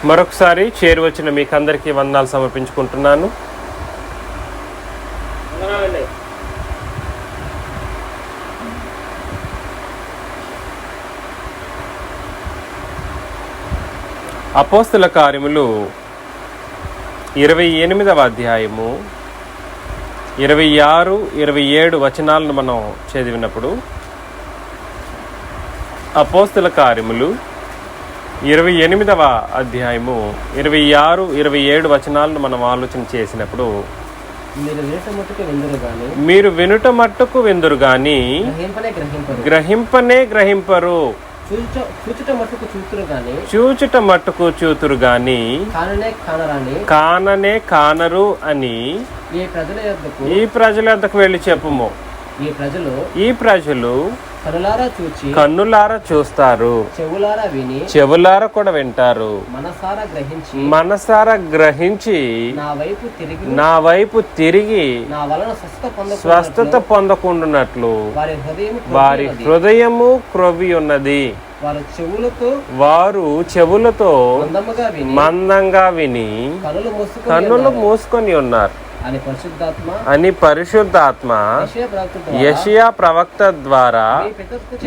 మరొకసారి చేరువచ్చిన మీకు అందరికీ వందనాలు సమర్పించుకుంటున్నాను. అపోస్తల కార్యములు 28వ అధ్యాయము 26, 27 వచనాలను మనం చదివినప్పుడు, అపోస్తల కార్యములు 28వ అధ్యాయము 26, 27 వచనాలను మనం ఆలోచన చేసినప్పుడు, మీరు వినుట మట్టుకు విందురు గాని గ్రహింపనే గ్రహింపరు, చూచుట మట్టుకు చూతురు గాని కాననే కానరు అని ఈ ప్రజల యొద్దకు వెళ్ళి చెప్పుము. ఈ ప్రజలు కన్నులారా చూస్తారు, చెవులారా కూడా వింటారు, మనసారా గ్రహించి నా వైపు తిరిగి స్వస్థత పొందకుండానట్లు వారి హృదయము క్రొవ్వి ఉన్నది. వారు చెవులతో మందంగా విని కన్నులు మూసుకొని ఉన్నారు అని పరిశుద్ధాత్మ యెషయా ప్రవక్త ద్వారా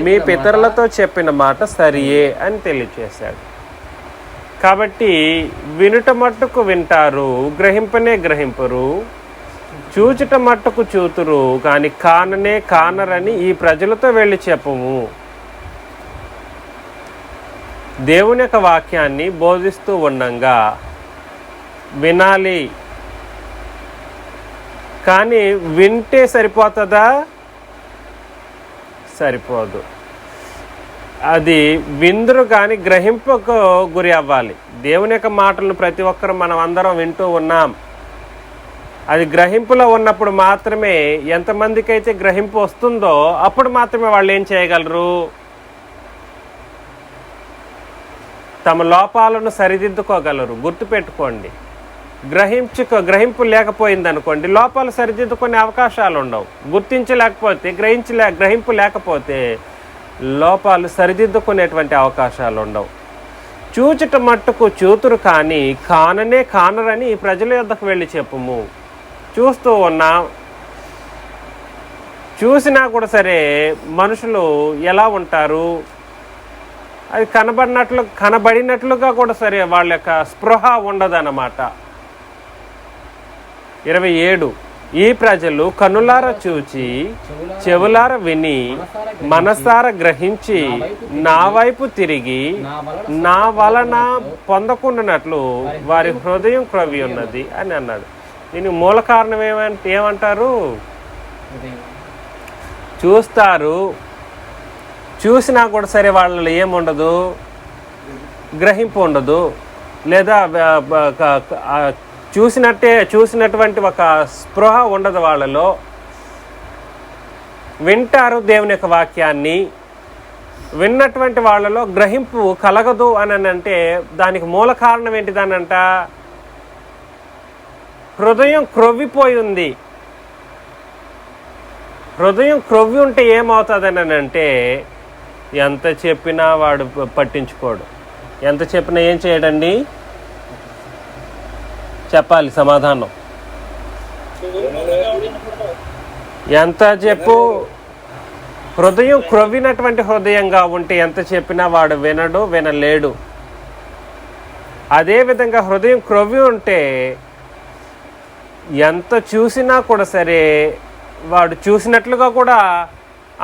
మీ పితరులతో చెప్పిన మాట సరియే అని తెలియచేశాడు. కాబట్టి వినుట మట్టుకు వింటారు, గ్రహింపనే గ్రహింపరు, చూచుట మట్టుకు చూతురు కానీ కాననే కానరని ఈ ప్రజలతో వెళ్ళి చెప్పము. దేవుని యొక్క వాక్యాన్ని బోధిస్తూ ఉండంగా వినాలి, కానీ వింటే సరిపోతుందా? సరిపోదు. అది విందురు కానీ గ్రహింపుకు గురి అవ్వాలి. దేవుని యొక్క మాటలను ప్రతి ఒక్కరు మనం అందరం వింటూ ఉన్నాం. అది గ్రహింపులో ఉన్నప్పుడు మాత్రమే, ఎంతమందికి అయితే గ్రహింపు వస్తుందో అప్పుడు మాత్రమే వాళ్ళు ఏం చేయగలరు? తమ లోపాలను సరిదిద్దుకోగలరు. గుర్తుపెట్టుకోండి, గ్రహింపు లేకపోయింది అనుకోండి, లోపాలు సరిదిద్దుకునే అవకాశాలు ఉండవు. గుర్తించలేకపోతే, గ్రహింపు లేకపోతే లోపాలు సరిదిద్దుకునేటువంటి అవకాశాలు ఉండవు. చూచుట మట్టుకు చూతురు కానీ కాననే కానరని ఈ ప్రజల యొద్దకు వెళ్ళి చెప్పుము. చూస్తూ ఉన్నాం, చూసినా కూడా సరే మనుషులు ఎలా ఉంటారు, అది కనబడినట్లుగా కూడా సరే వాళ్ళ యొక్క స్పృహ ఉండదన్నమాట. 27, ఈ ప్రజలు కన్నులారా చూచి చెవులారా విని మనసారా గ్రహించి నా వైపు తిరిగి నా వలన పొందకుండానట్లు వారి హృదయం క్రొవ్వి ఉన్నది అని అన్నాడు. దీనికి మూల కారణం ఏమంటారు? చూస్తారు, చూసినా కూడా సరే వాళ్ళలో ఏముండదు, గ్రహింపు ఉండదు, లేదా చూసినటువంటి ఒక స్పృహ ఉండదు వాళ్ళలో. వింటారు దేవుని యొక్క వాక్యాన్ని, విన్నటువంటి వాళ్ళలో గ్రహింపు కలగదు అని అంటే దానికి మూల కారణం ఏంటిదనంట? హృదయం క్రొవ్విపోయి ఉంది. హృదయం క్రొవ్వి ఉంటే ఏమవుతుందని అంటే ఎంత చెప్పినా వాడు పట్టించుకోడు. ఎంత చెప్పినా ఏం చేయడండి? చెప్పాలి సమాధానం. ఎంత చెప్పు, హృదయం క్రొవ్వినటువంటి హృదయంగా ఉంటే ఎంత చెప్పినా వాడు వినలేడు. అదేవిధంగా హృదయం క్రొవ్వి ఉంటే ఎంత చూసినా కూడా సరే వాడు చూసినట్లుగా కూడా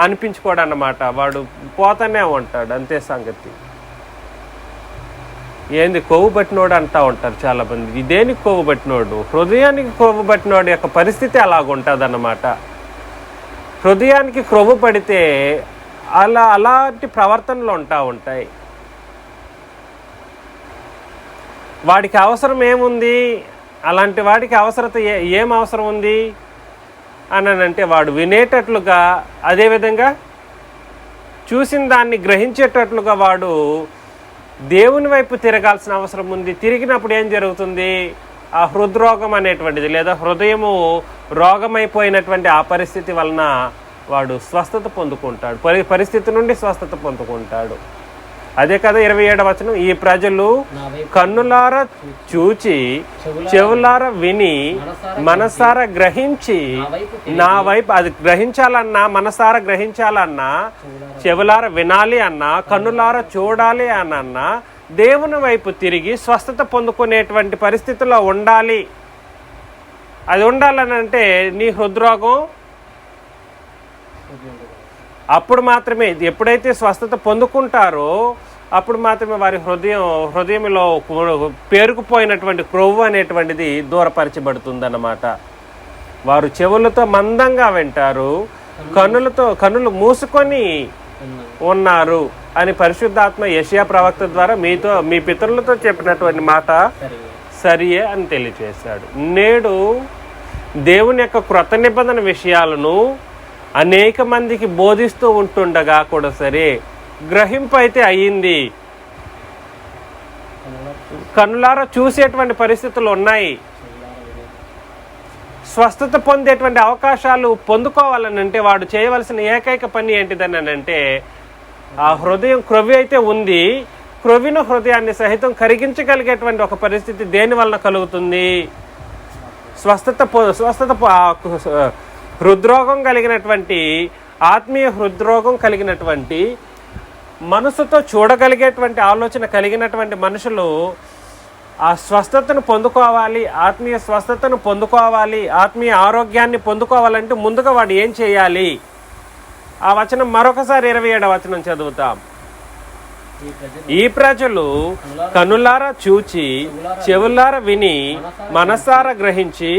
అనిపించుకోడు అన్నమాట. వాడు పోతానే ఉంటాడు, అంతే సంగతి. ఏంది కొవ్వు పట్టినోడు అంటూ ఉంటారు చాలామంది. దేనికి కొవ్వు పట్టినోడు? హృదయానికి కొవ్వు పట్టినోడు యొక్క పరిస్థితి అలాగుంటుంది అన్నమాట. హృదయానికి క్రొవ్వు పడితే అలాంటి ప్రవర్తనలు ఉంటాయి. వాడికి అవసరం ఏముంది? అలాంటి వాడికి ఏం అవసరం ఉంది అని అంటే వాడు వినేటట్లుగా, అదేవిధంగా చూసిన దాన్ని గ్రహించేటట్లుగా వాడు దేవుని వైపు తిరగాల్సిన అవసరం ఉంది. తిరిగినప్పుడు ఏం జరుగుతుంది? ఆ హృద్రోగం అనేటువంటిది లేదా హృదయము రోగమైపోయినటువంటి ఆ పరిస్థితి వలన వాడు స్వస్థత పొందుకుంటాడు, పరిస్థితి నుండి స్వస్థత పొందుకుంటాడు. అదే కదా 27వ వచనం, ఈ ప్రజలు నా వైపు కన్నులారా చూచి చెవులారా విని మనసారా గ్రహించి నా వైపు, అది గ్రహించాలన్నా మనసారా గ్రహించాలన్నా, చెవులారా వినాలి అన్నా, కన్నులారా చూడాలి అన్నా దేవుని వైపు తిరిగి స్వస్థత పొందుకునేటువంటి పరిస్థితిలో ఉండాలి. అది ఉండాలని అంటే నీ హృద్రోగం అప్పుడు మాత్రమే, ఎప్పుడైతే స్వస్థత పొందుకుంటారో అప్పుడు మాత్రమే వారి హృదయంలో పేరుకుపోయినటువంటి క్రొవ్వు అనేటువంటిది దూరపరచబడుతుందన్నమాట. వారు చెవులతో మందంగా వింటారు, కన్నులు మూసుకొని ఉన్నారు అని పరిశుద్ధాత్మ యెషయా ప్రవక్త ద్వారా మీ పితరులతో చెప్పినటువంటి మాట సరియే అని తెలియజేశాడు. నేడు దేవుని యొక్క క్రొత్త నిబంధన విషయాలను అనేక మందికి బోధిస్తూ ఉంటుండగా కూడా సరే గ్రహింపు అయితే అయ్యింది, కన్నులారా చూసేటువంటి పరిస్థితులు ఉన్నాయి. స్వస్థత పొందేటువంటి అవకాశాలు పొందుకోవాలని అంటే వాడు చేయవలసిన ఏకైక పని ఏంటిదని అంటే, ఆ హృదయం క్రొవ్వి అయితే ఉంది, క్రొవ్విన హృదయాన్ని సహితం కరిగించగలిగేటువంటి ఒక పరిస్థితి దేని వలన కలుగుతుంది? స్వస్థత హృద్రోగం కలిగినటువంటి, ఆత్మీయ హృద్రోగం కలిగినటువంటి, మనసుతో చూడగలిగేటువంటి ఆలోచన కలిగినటువంటి మనుషులు ఆ స్వస్థతను పొందుకోవాలి, ఆత్మీయ స్వస్థతను పొందుకోవాలి, ఆత్మీయ ఆరోగ్యాన్ని పొందుకోవాలంటే ముందుగా వాడు ఏం చేయాలి? ఆ వచనం మరొకసారి 27వ వచనం చదువుతాం. ఈ ప్రజలు కనులారా చూచి చెవులారా విని మనసారా గ్రహించి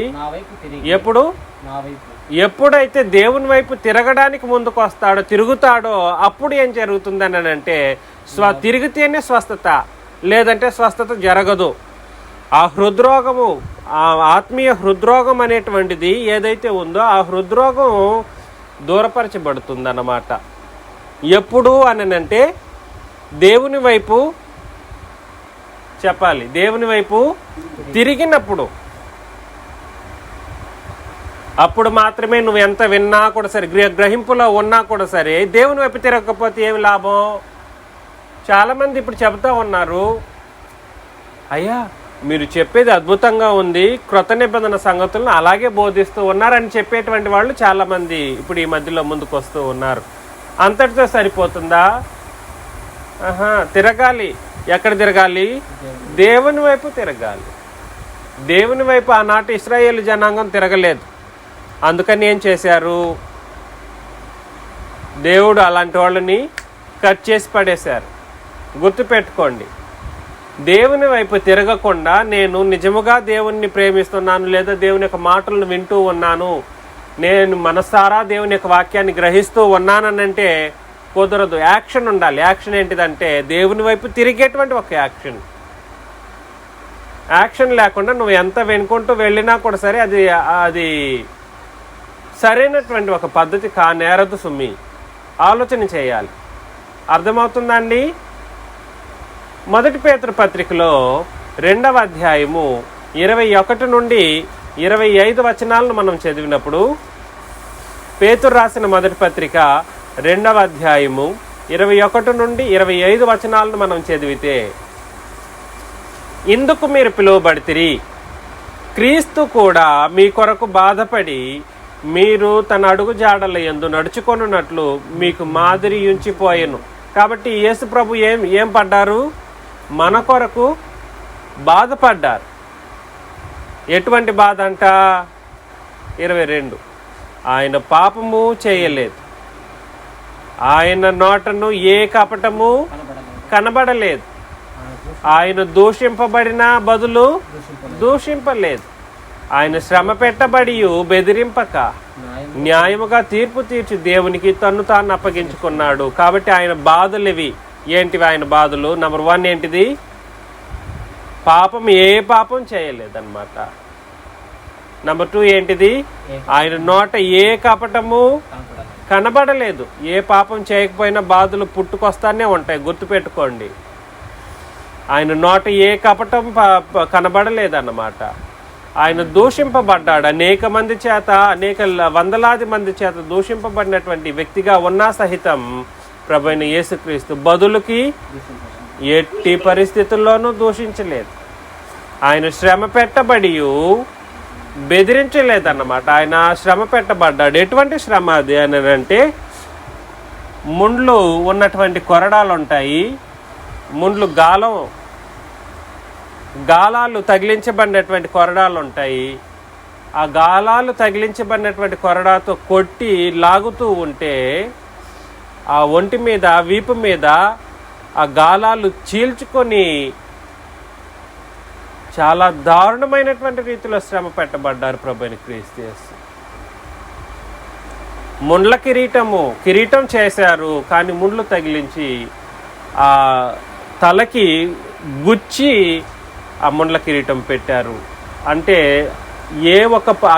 ఎప్పుడైతే దేవుని వైపు తిరగడానికి ముందుకు వస్తాడో, తిరుగుతాడో అప్పుడు ఏం జరుగుతుందని అంటే తిరిగితేనే స్వస్థత, లేదంటే స్వస్థత జరగదు. ఆ హృద్రోగము, ఆ ఆత్మీయ హృద్రోగం అనేటువంటిది ఏదైతే ఉందో ఆ హృద్రోగం దూరపరచబడుతుందన్నమాట. ఎప్పుడు అంటే దేవుని వైపు చెప్పాలి, దేవుని వైపు తిరిగినప్పుడు. అప్పుడు మాత్రమే నువ్వు ఎంత విన్నా కూడా సరే, గ్రహింపులో ఉన్నా కూడా సరే, దేవుని వైపు తిరగకపోతే ఏమి లాభం? చాలామంది ఇప్పుడు చెబుతూ ఉన్నారు, అయ్యా మీరు చెప్పేది అద్భుతంగా ఉంది, క్రొత్త నిబంధన సంగతులను అలాగే బోధిస్తూ ఉన్నారని చెప్పేటువంటి వాళ్ళు చాలామంది ఇప్పుడు ఈ మధ్యలో ముందుకు వస్తూ ఉన్నారు. అంతటితో సరిపోతుందా? తిరగాలి. ఎక్కడ తిరగాలి? దేవుని వైపు తిరగాలి. దేవుని వైపు ఆనాటి ఇశ్రాయేలు జనాంగం తిరగలేదు. అందుకని ఏం చేశారు? దేవుడు అలాంటి వాళ్ళని కట్ చేసి పడేశారు. గుర్తుపెట్టుకోండి, దేవుని వైపు తిరగకుండా నేను నిజముగా దేవుణ్ణి ప్రేమిస్తున్నాను, లేదా దేవుని యొక్క మాటలను వింటూ ఉన్నాను, నేను మనసారా దేవుని యొక్క వాక్యాన్ని గ్రహిస్తూ ఉన్నానంటే కుదరదు. యాక్షన్ ఉండాలి. యాక్షన్ ఏంటిదంటే దేవుని వైపు తిరిగేటువంటి ఒక యాక్షన్. యాక్షన్ లేకుండా నువ్వు ఎంత వెనుకుంటూ వెళ్ళినా కూడా సరే అది సరైనటువంటి ఒక పద్ధతి కానేరదు సుమ్మి. ఆలోచన చేయాలి. అర్థమవుతుందండి? మొదటి పేతురు పత్రికలో 2వ అధ్యాయము 21 నుండి 25 వచనాలను మనం చదివినప్పుడు, పేతురు రాసిన మొదటి పత్రిక 2వ అధ్యాయము 21 నుండి 25 వచనాలను మనం చదివితే, ఇందుకు మీరు పిలువబడితిరి, క్రీస్తు కూడా మీ కొరకు బాధపడి మీరు తన అడుగు జాడల యందు నడుచుకొనున్నట్లు మీకు మాదిరి ఉంచిపోయెను. కాబట్టి యేసు ప్రభు ఏం పడ్డారు? మన కొరకు బాధపడ్డారు. ఎటువంటి బాధ అంట? 22, ఆయన పాపము చేయలేదు, ఆయన నోటను ఏ కపటము కనబడలేదు, ఆయన దూషింపబడిన బదులు దూషింపలేదు, ఆయన శ్రమ పెట్టబడి బెదిరింపక న్యాయముగా తీర్పు తీర్చి దేవునికి తన్ను తాను అప్పగించుకున్నాడు. కాబట్టి ఆయన బాధలు ఇవి. ఏంటివి ఆయన బాధలు? నెంబర్ 1 ఏంటిది? పాపం, ఏ పాపం చేయలేదన్నమాట. నెంబర్ 2 ఏంటిది? ఆయన నోట ఏ కపటము కనబడలేదు. ఏ పాపం చేయకపోయినా బాధలు పుట్టుకొస్తానే ఉంటాయి, గుర్తుపెట్టుకోండి. ఆయన నోట ఏ కపటం కనబడలేదన్నమాట. ఆయన దూషింపబడ్డాడు. అనేక మంది చేత, అనేక వందలాది మంది చేత దూషింపబడినటువంటి వ్యక్తిగా ఉన్నా సహితం ప్రభువైన యేసుక్రీస్తు బదులుకి ఎట్టి పరిస్థితుల్లోనూ దూషించలేదు. ఆయన శ్రమ పెట్టబడి బెదిరించలేదన్నమాట. ఆయన శ్రమ పెట్టబడ్డాడు. ఎటువంటి శ్రమ అది అని అంటే, ముండ్లు ఉన్నటువంటి కొరడాలు ఉంటాయి, ముండ్లు గాలాలు తగిలించబడినటువంటి కొరడాలు ఉంటాయి. ఆ గాలాలు తగిలించబడినటువంటి కొరడాతో కొట్టి లాగుతూ ఉంటే ఆ ఒంటి మీద, వీపు మీద ఆ గాలాలు చీల్చుకొని చాలా దారుణమైనటువంటి రీతిలో శ్రమ పెట్టబడ్డారు ప్రభువైన క్రీస్తు యేసు. ముండ్ల కిరీటం చేశారు, కానీ ముండ్లు తగిలించి ఆ తలకి గుచ్చి ఆ ముండ్ల కిరీటం పెట్టారు. అంటే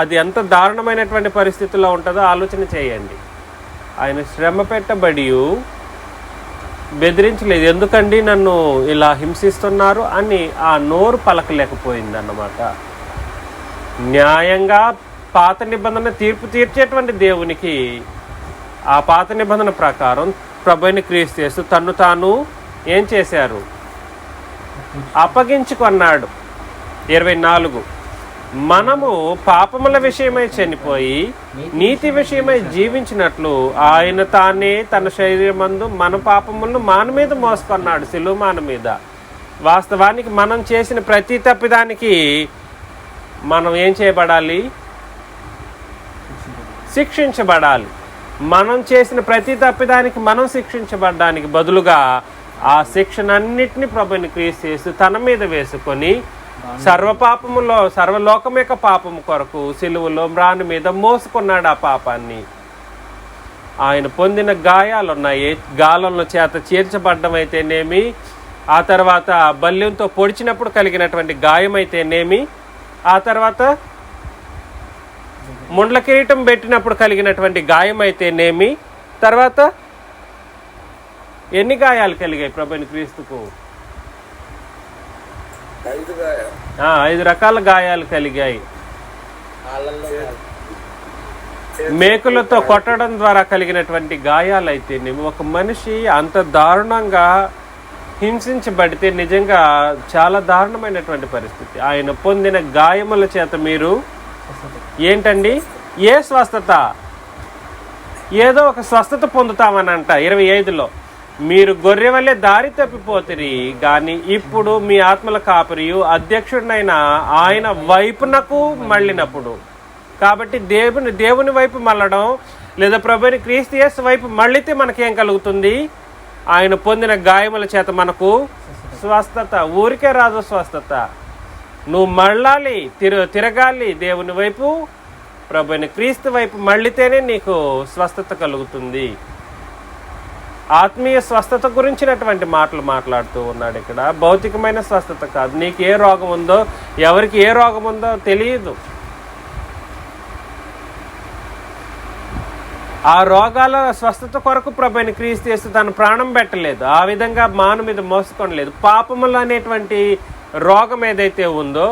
అది ఎంత దారుణమైనటువంటి పరిస్థితుల్లో ఉంటుందో ఆలోచన చేయండి. ఆయన శ్రమ పెట్టబడి బెదిరించలేదు. ఎందుకండి నన్ను ఇలా హింసిస్తున్నారు అని ఆ నోరు పలకలేకపోయింది అన్నమాట. న్యాయంగా పాత నిబంధన తీర్పు తీర్చేటువంటి దేవునికి ఆ పాత నిబంధన ప్రకారం ప్రభువైన క్రీస్తు యేసు తన్ను తాను ఏం చేశారు? అప్పగించుకున్నాడు. 24 మనము పాపముల విషయమై చనిపోయి నీతి విషయమై జీవించినట్లు ఆయన తానే తన శరీరమందు మన పాపములను మాన మీద మోసుకున్నాడు, సిలువ మాన మీద. వాస్తవానికి మనం చేసిన ప్రతి తప్పిదానికి మనం ఏం చేయబడాలి? శిక్షించబడాలి. మనం చేసిన ప్రతి తప్పిదానికి మనం శిక్షించబడడానికి బదులుగా ఆ శిక్షణన్నిటినీ ప్రభువైన క్రీస్తు యేసు తన మీద వేసుకొని సర్వలోకం యొక్క పాపము కొరకు సిలువలో మ్రాను మీద మోసుకున్నాడు ఆ పాపాన్ని. ఆయన పొందిన గాయాలున్నాయి. గాయాల చేత చీల్చబడ్డం అయితేనేమి, ఆ తర్వాత బల్యంతో పొడిచినప్పుడు కలిగినటువంటి గాయం అయితేనేమి, ఆ తర్వాత ముండ్ల కిరీటం పెట్టినప్పుడు కలిగినటువంటి గాయం అయితేనేమి, తర్వాత ఎన్ని గాయాలు కలిగాయి ప్రభువైన క్రీస్తుకు? 5 రకాల గాయాలు కలిగాయి. మేకులతో కొట్టడం ద్వారా కలిగినటువంటి గాయాలు అయితేనేమి, ఒక మనిషి అంత దారుణంగా హింసించబడితే నిజంగా చాలా దారుణమైనటువంటి పరిస్థితి. ఆయన పొందిన గాయముల చేత మీరు ఏంటండి? ఏ స్వస్థత? ఏదో ఒక స్వస్థత పొందుతామనంట 25లో. మీరు గొర్రె వల్లే దారి తప్పిపోతిరి, కానీ ఇప్పుడు మీ ఆత్మల కాపరియు అధ్యక్షుడినైన ఆయన వైపునకు మళ్ళినప్పుడు. కాబట్టి దేవుని వైపు మళ్ళడం లేదా ప్రభువైన క్రీస్తు యేసు వైపు మళ్ళితే మనకేం కలుగుతుంది? ఆయన పొందిన గాయముల చేత మనకు స్వస్థత. ఊరికే రాదు స్వస్థత. నువ్వు మళ్ళాలి, తిరగాలి దేవుని వైపు, ప్రభువైన క్రీస్తు వైపు మళ్ళితేనే నీకు స్వస్థత కలుగుతుంది. ఆత్మీయ స్వస్థత గురించినటువంటి మాటలు మాట్లాడుతూ ఉన్నాడు ఇక్కడ. భౌతికమైన స్వస్థత కాదు. నీకు ఏ రోగం ఉందో, ఎవరికి ఏ రోగం ఉందో తెలియదు. ఆ రోగాల స్వస్థత కొరకు ప్రభువైన క్రీస్తు యేసు తన ప్రాణం పెట్టలేదు. ఆ విధంగా మాను మీద మోసుకొనలేదు. పాపములు అనేటువంటి రోగం ఏదైతే ఉందో,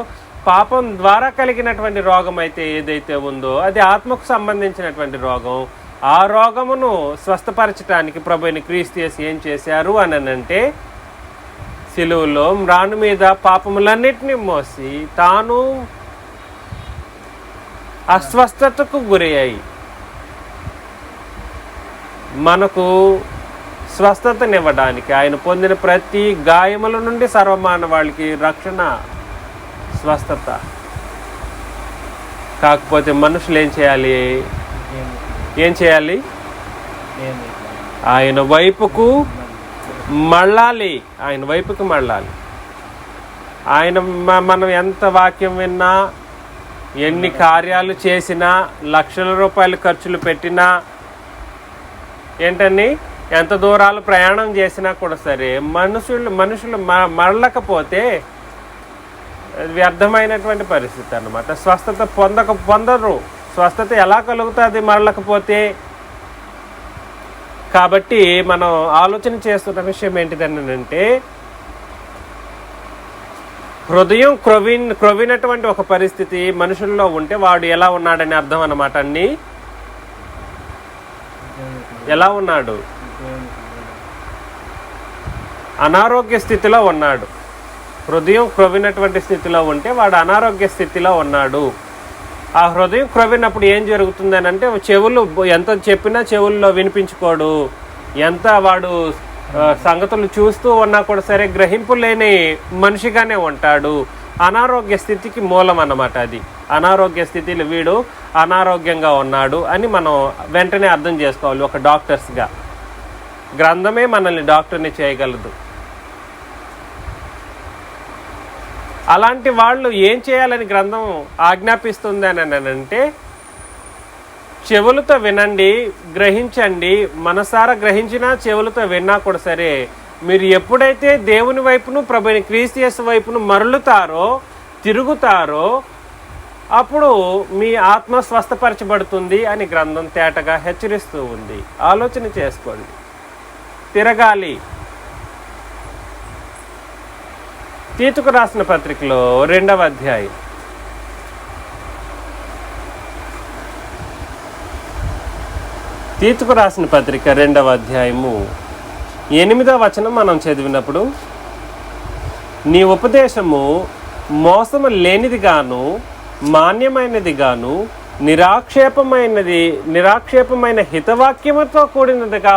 పాపం ద్వారా కలిగినటువంటి రోగం అయితే ఏదైతే ఉందో, అది ఆత్మకు సంబంధించినటువంటి రోగం. ఆ రోగమును స్వస్థపరచడానికి ప్రభువైన క్రీస్తు యేసు ఏం చేశారు అని అంటే, సిలువలో మ్రాను మీద పాపములన్నిటినీ మోసి తాను అస్వస్థతకు గురి అయి మనకు స్వస్థతనివ్వడానికి ఆయన పొందిన ప్రతి గాయముల నుండి సర్వమానవాళికి రక్షణ, స్వస్థత. కాకపోతే మనుషులు ఏం చేయాలి? ఆయన వైపుకు మళ్ళాలి. ఆయన మనం ఎంత వాక్యం విన్నా, ఎన్ని కార్యాలు చేసినా, లక్షల రూపాయలు ఖర్చులు పెట్టినా, ఏంటని ఎంత దూరాలు ప్రయాణం చేసినా కూడా సరే, మనుషులు మరలకపోతే వ్యర్థమైనటువంటి పరిస్థితి అన్నమాట. స్వస్థత పొందరు. స్వస్థత ఎలా కలుగుతుంది మరలకపోతే? కాబట్టి మనం ఆలోచన చేస్తున్న విషయం ఏంటిదని అంటే, హృదయం క్రొవినటువంటి ఒక పరిస్థితి మనుషుల్లో ఉంటే వాడు ఎలా ఉన్నాడని అర్థం అన్నమాట. ఎలా ఉన్నాడు? అనారోగ్య స్థితిలో ఉన్నాడు. హృదయం క్రొవ్వినటువంటి స్థితిలో ఉంటే వాడు అనారోగ్య స్థితిలో ఉన్నాడు. ఆ హృదయం క్రొవ్వినప్పుడు ఏం జరుగుతుందని అంటే చెవులు ఎంత చెప్పినా చెవుల్లో వినిపించుకోడు, ఎంత వాడు సంగతులు చూస్తూ ఉన్నా కూడా సరే గ్రహింపు లేని మనిషిగానే ఉంటాడు. అనారోగ్య స్థితికి మూలం అన్నమాట. అది అనారోగ్య స్థితిలో వీడు అనారోగ్యంగా ఉన్నాడు అని మనం వెంటనే అర్థం చేసుకోవాలి. ఒక డాక్టర్స్గా గ్రంథమే మనల్ని డాక్టర్ని చేయగలదు. అలాంటి వాళ్ళు ఏం చేయాలని గ్రంథం ఆజ్ఞాపిస్తుంది అని అంటే, చెవులతో వినండి, గ్రహించండి. మనసారా గ్రహించినా చెవులతో విన్నా కూడా సరే, మీరు ఎప్పుడైతే దేవుని వైపును ప్రభుని క్రీస్తు యేసు వైపును మరలుతారో, తిరుగుతారో, అప్పుడు మీ ఆత్మ స్వస్థపరచబడుతుంది అని గ్రంథం తేటగా హెచ్చరిస్తూ ఉంది. ఆలోచన చేసుకోండి. తిరగాలి. తీతుకు రాసిన పత్రికలో 2వ అధ్యాయం 2వ అధ్యాయము 8వ వచనం మనం చదివినప్పుడు, నీ ఉపదేశము మోసము లేనిదిగాను మాన్యమైనదిగాను నిరాక్షేపమైన హితవాక్యముతో కూడినదిగా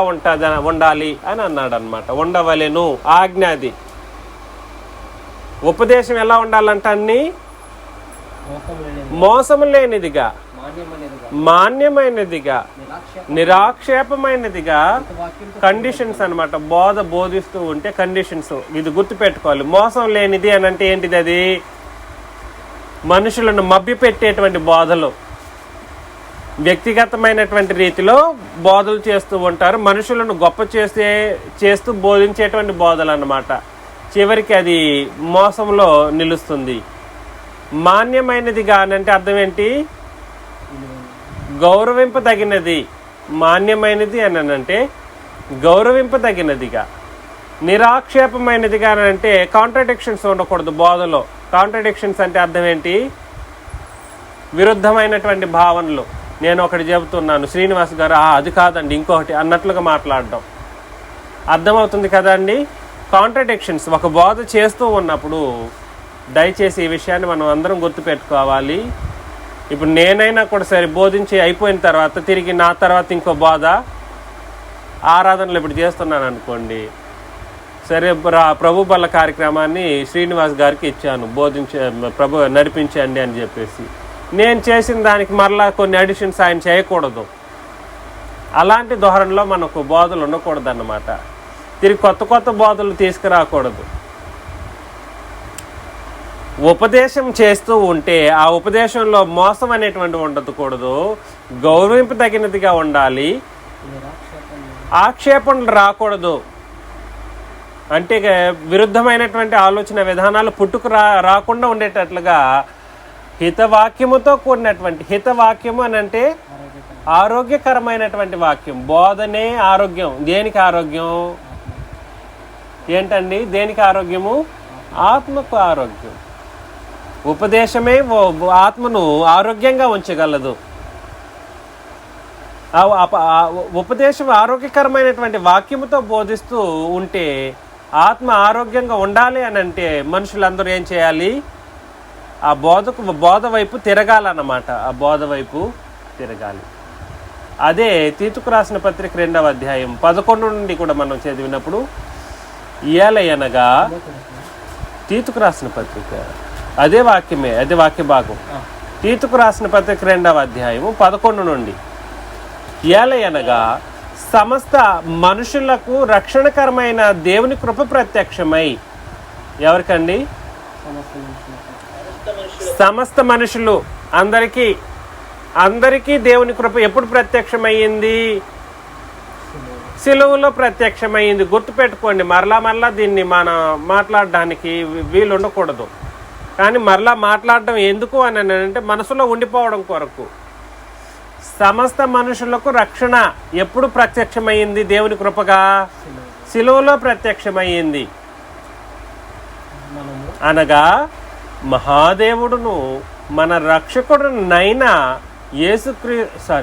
ఉండాలి అని అన్నాడు అనమాట. ఉండవలెను ఆజ్ఞాది. ఉపదేశం ఎలా ఉండాలంట? అన్ని మోసము లేనిదిగా, మాన్యమైనదిగా, నిరాక్షేపమైనదిగా, కండిషన్స్ అనమాట. బోధిస్తూ ఉంటే కండిషన్స్ ఇది గుర్తుపెట్టుకోవాలి. మోసం లేనిది అని అంటే ఏంటిది? అది మనుషులను మభ్యపెట్టేటువంటి బోధలు, వ్యక్తిగతమైనటువంటి రీతిలో బోధలు చేస్తూ ఉంటారు. మనుషులను గొప్ప చేస్తూ బోధించేటువంటి బోధలు అన్నమాట. చివరికి అది మోసంలో నిలుస్తుంది. మాన్యమైనదిగా అంటే అర్థం ఏంటి? గౌరవింపదగినది. మాన్యమైనది అని అంటే గౌరవింపదగినదిగా. నిరాక్షేపమైనదిగా అంటే కాంట్రడిక్షన్స్ ఉండకూడదు బోధలో. కాంట్రడిక్షన్స్ అంటే అర్థం ఏంటి? విరుద్ధమైనటువంటి భావనలు. నేను ఒకటి చెబుతున్నాను, శ్రీనివాస్ గారు అది కాదండి ఇంకొకటి అన్నట్లుగా మాట్లాడడం. అర్థమవుతుంది కదా అండి? కాంట్రడిక్షన్స్. ఒక బోధ చేస్తూ ఉన్నప్పుడు దయచేసి ఈ విషయాన్ని మనం అందరం గుర్తుపెట్టుకోవాలి. ఇప్పుడు నేనైనా కూడా సరే బోధించి అయిపోయిన తర్వాత తిరిగి నా తర్వాత ఇంకో బోధ ఆరాధనలు ఇప్పుడు చేస్తున్నాను అనుకోండి. సరే, ప్రభు బల్ల కార్యక్రమాన్ని శ్రీనివాస్ గారికి ఇచ్చాను, ప్రభు నడిపించండి అని చెప్పేసి. నేను చేసిన దానికి మరలా కొన్ని అడిషన్స్ ఆయన చేయకూడదు. అలాంటి ధోరణిలో మనకు బోధలు ఉండకూడదు అన్నమాట. తిరిగి కొత్త బోధలు తీసుకురాకూడదు. ఉపదేశం చేస్తూ ఉంటే ఆ ఉపదేశంలో మోసం అనేటువంటి ఉండకూడదు. గౌరవింపదగినదిగా ఉండాలి. ఆక్షేపణలు రాకూడదు. అంటే విరుద్ధమైనటువంటి ఆలోచన విధానాలు రాకుండా ఉండేటట్లుగా హితవాక్యముతో కూడినటువంటి, హితవాక్యము అని అంటే ఆరోగ్యకరమైనటువంటి వాక్యం. బోధనే ఆరోగ్యం. దేనికి ఆరోగ్యం? ఏంటండి దేనికి ఆరోగ్యము? ఆత్మకు ఆరోగ్యం. ఉపదేశమే ఆత్మను ఆరోగ్యంగా ఉంచగలదు. ఉపదేశం ఆరోగ్యకరమైనటువంటి వాక్యముతో బోధిస్తూ ఉంటే ఆత్మ ఆరోగ్యంగా ఉండాలి అని అంటే మనుషులందరూ ఏం చేయాలి? ఆ బోధ వైపు తిరగాలన్నమాట. ఆ బోధ వైపు తిరగాలి. అదే తీతుకు రాసిన పత్రిక 2వ అధ్యాయం 11 నుండి కూడా మనం చదివినప్పుడు, ఏలయనగా తీతుకు రాసిన పత్రిక అదే వాక్యమే, అదే వాక్య భాగం. తీతుకు రాసిన పత్రిక 2వ అధ్యాయము 11 నుండి, ఏలయనగా సమస్త మనుషులకు రక్షణకరమైన దేవుని కృప ప్రత్యక్షమై. ఎవరికండి? సమస్త మనుషులు, అందరికీ దేవుని కృప ఎప్పుడు ప్రత్యక్షమయ్యింది? సిలువలో ప్రత్యక్షమైంది. గుర్తుపెట్టుకోండి. మరలా దీన్ని మనం మాట్లాడడానికి వీలు ఉండకూడదు. కానీ మరలా మాట్లాడడం ఎందుకు అని అంటే మనసులో ఉండిపోవడం కొరకు. సమస్త మనుషులకు రక్షణ ఎప్పుడు ప్రత్యక్షమైంది? దేవుని కృపగా సిలువలో ప్రత్యక్షమైంది. అనగా మహాదేవుడును మన రక్షకుడునైనా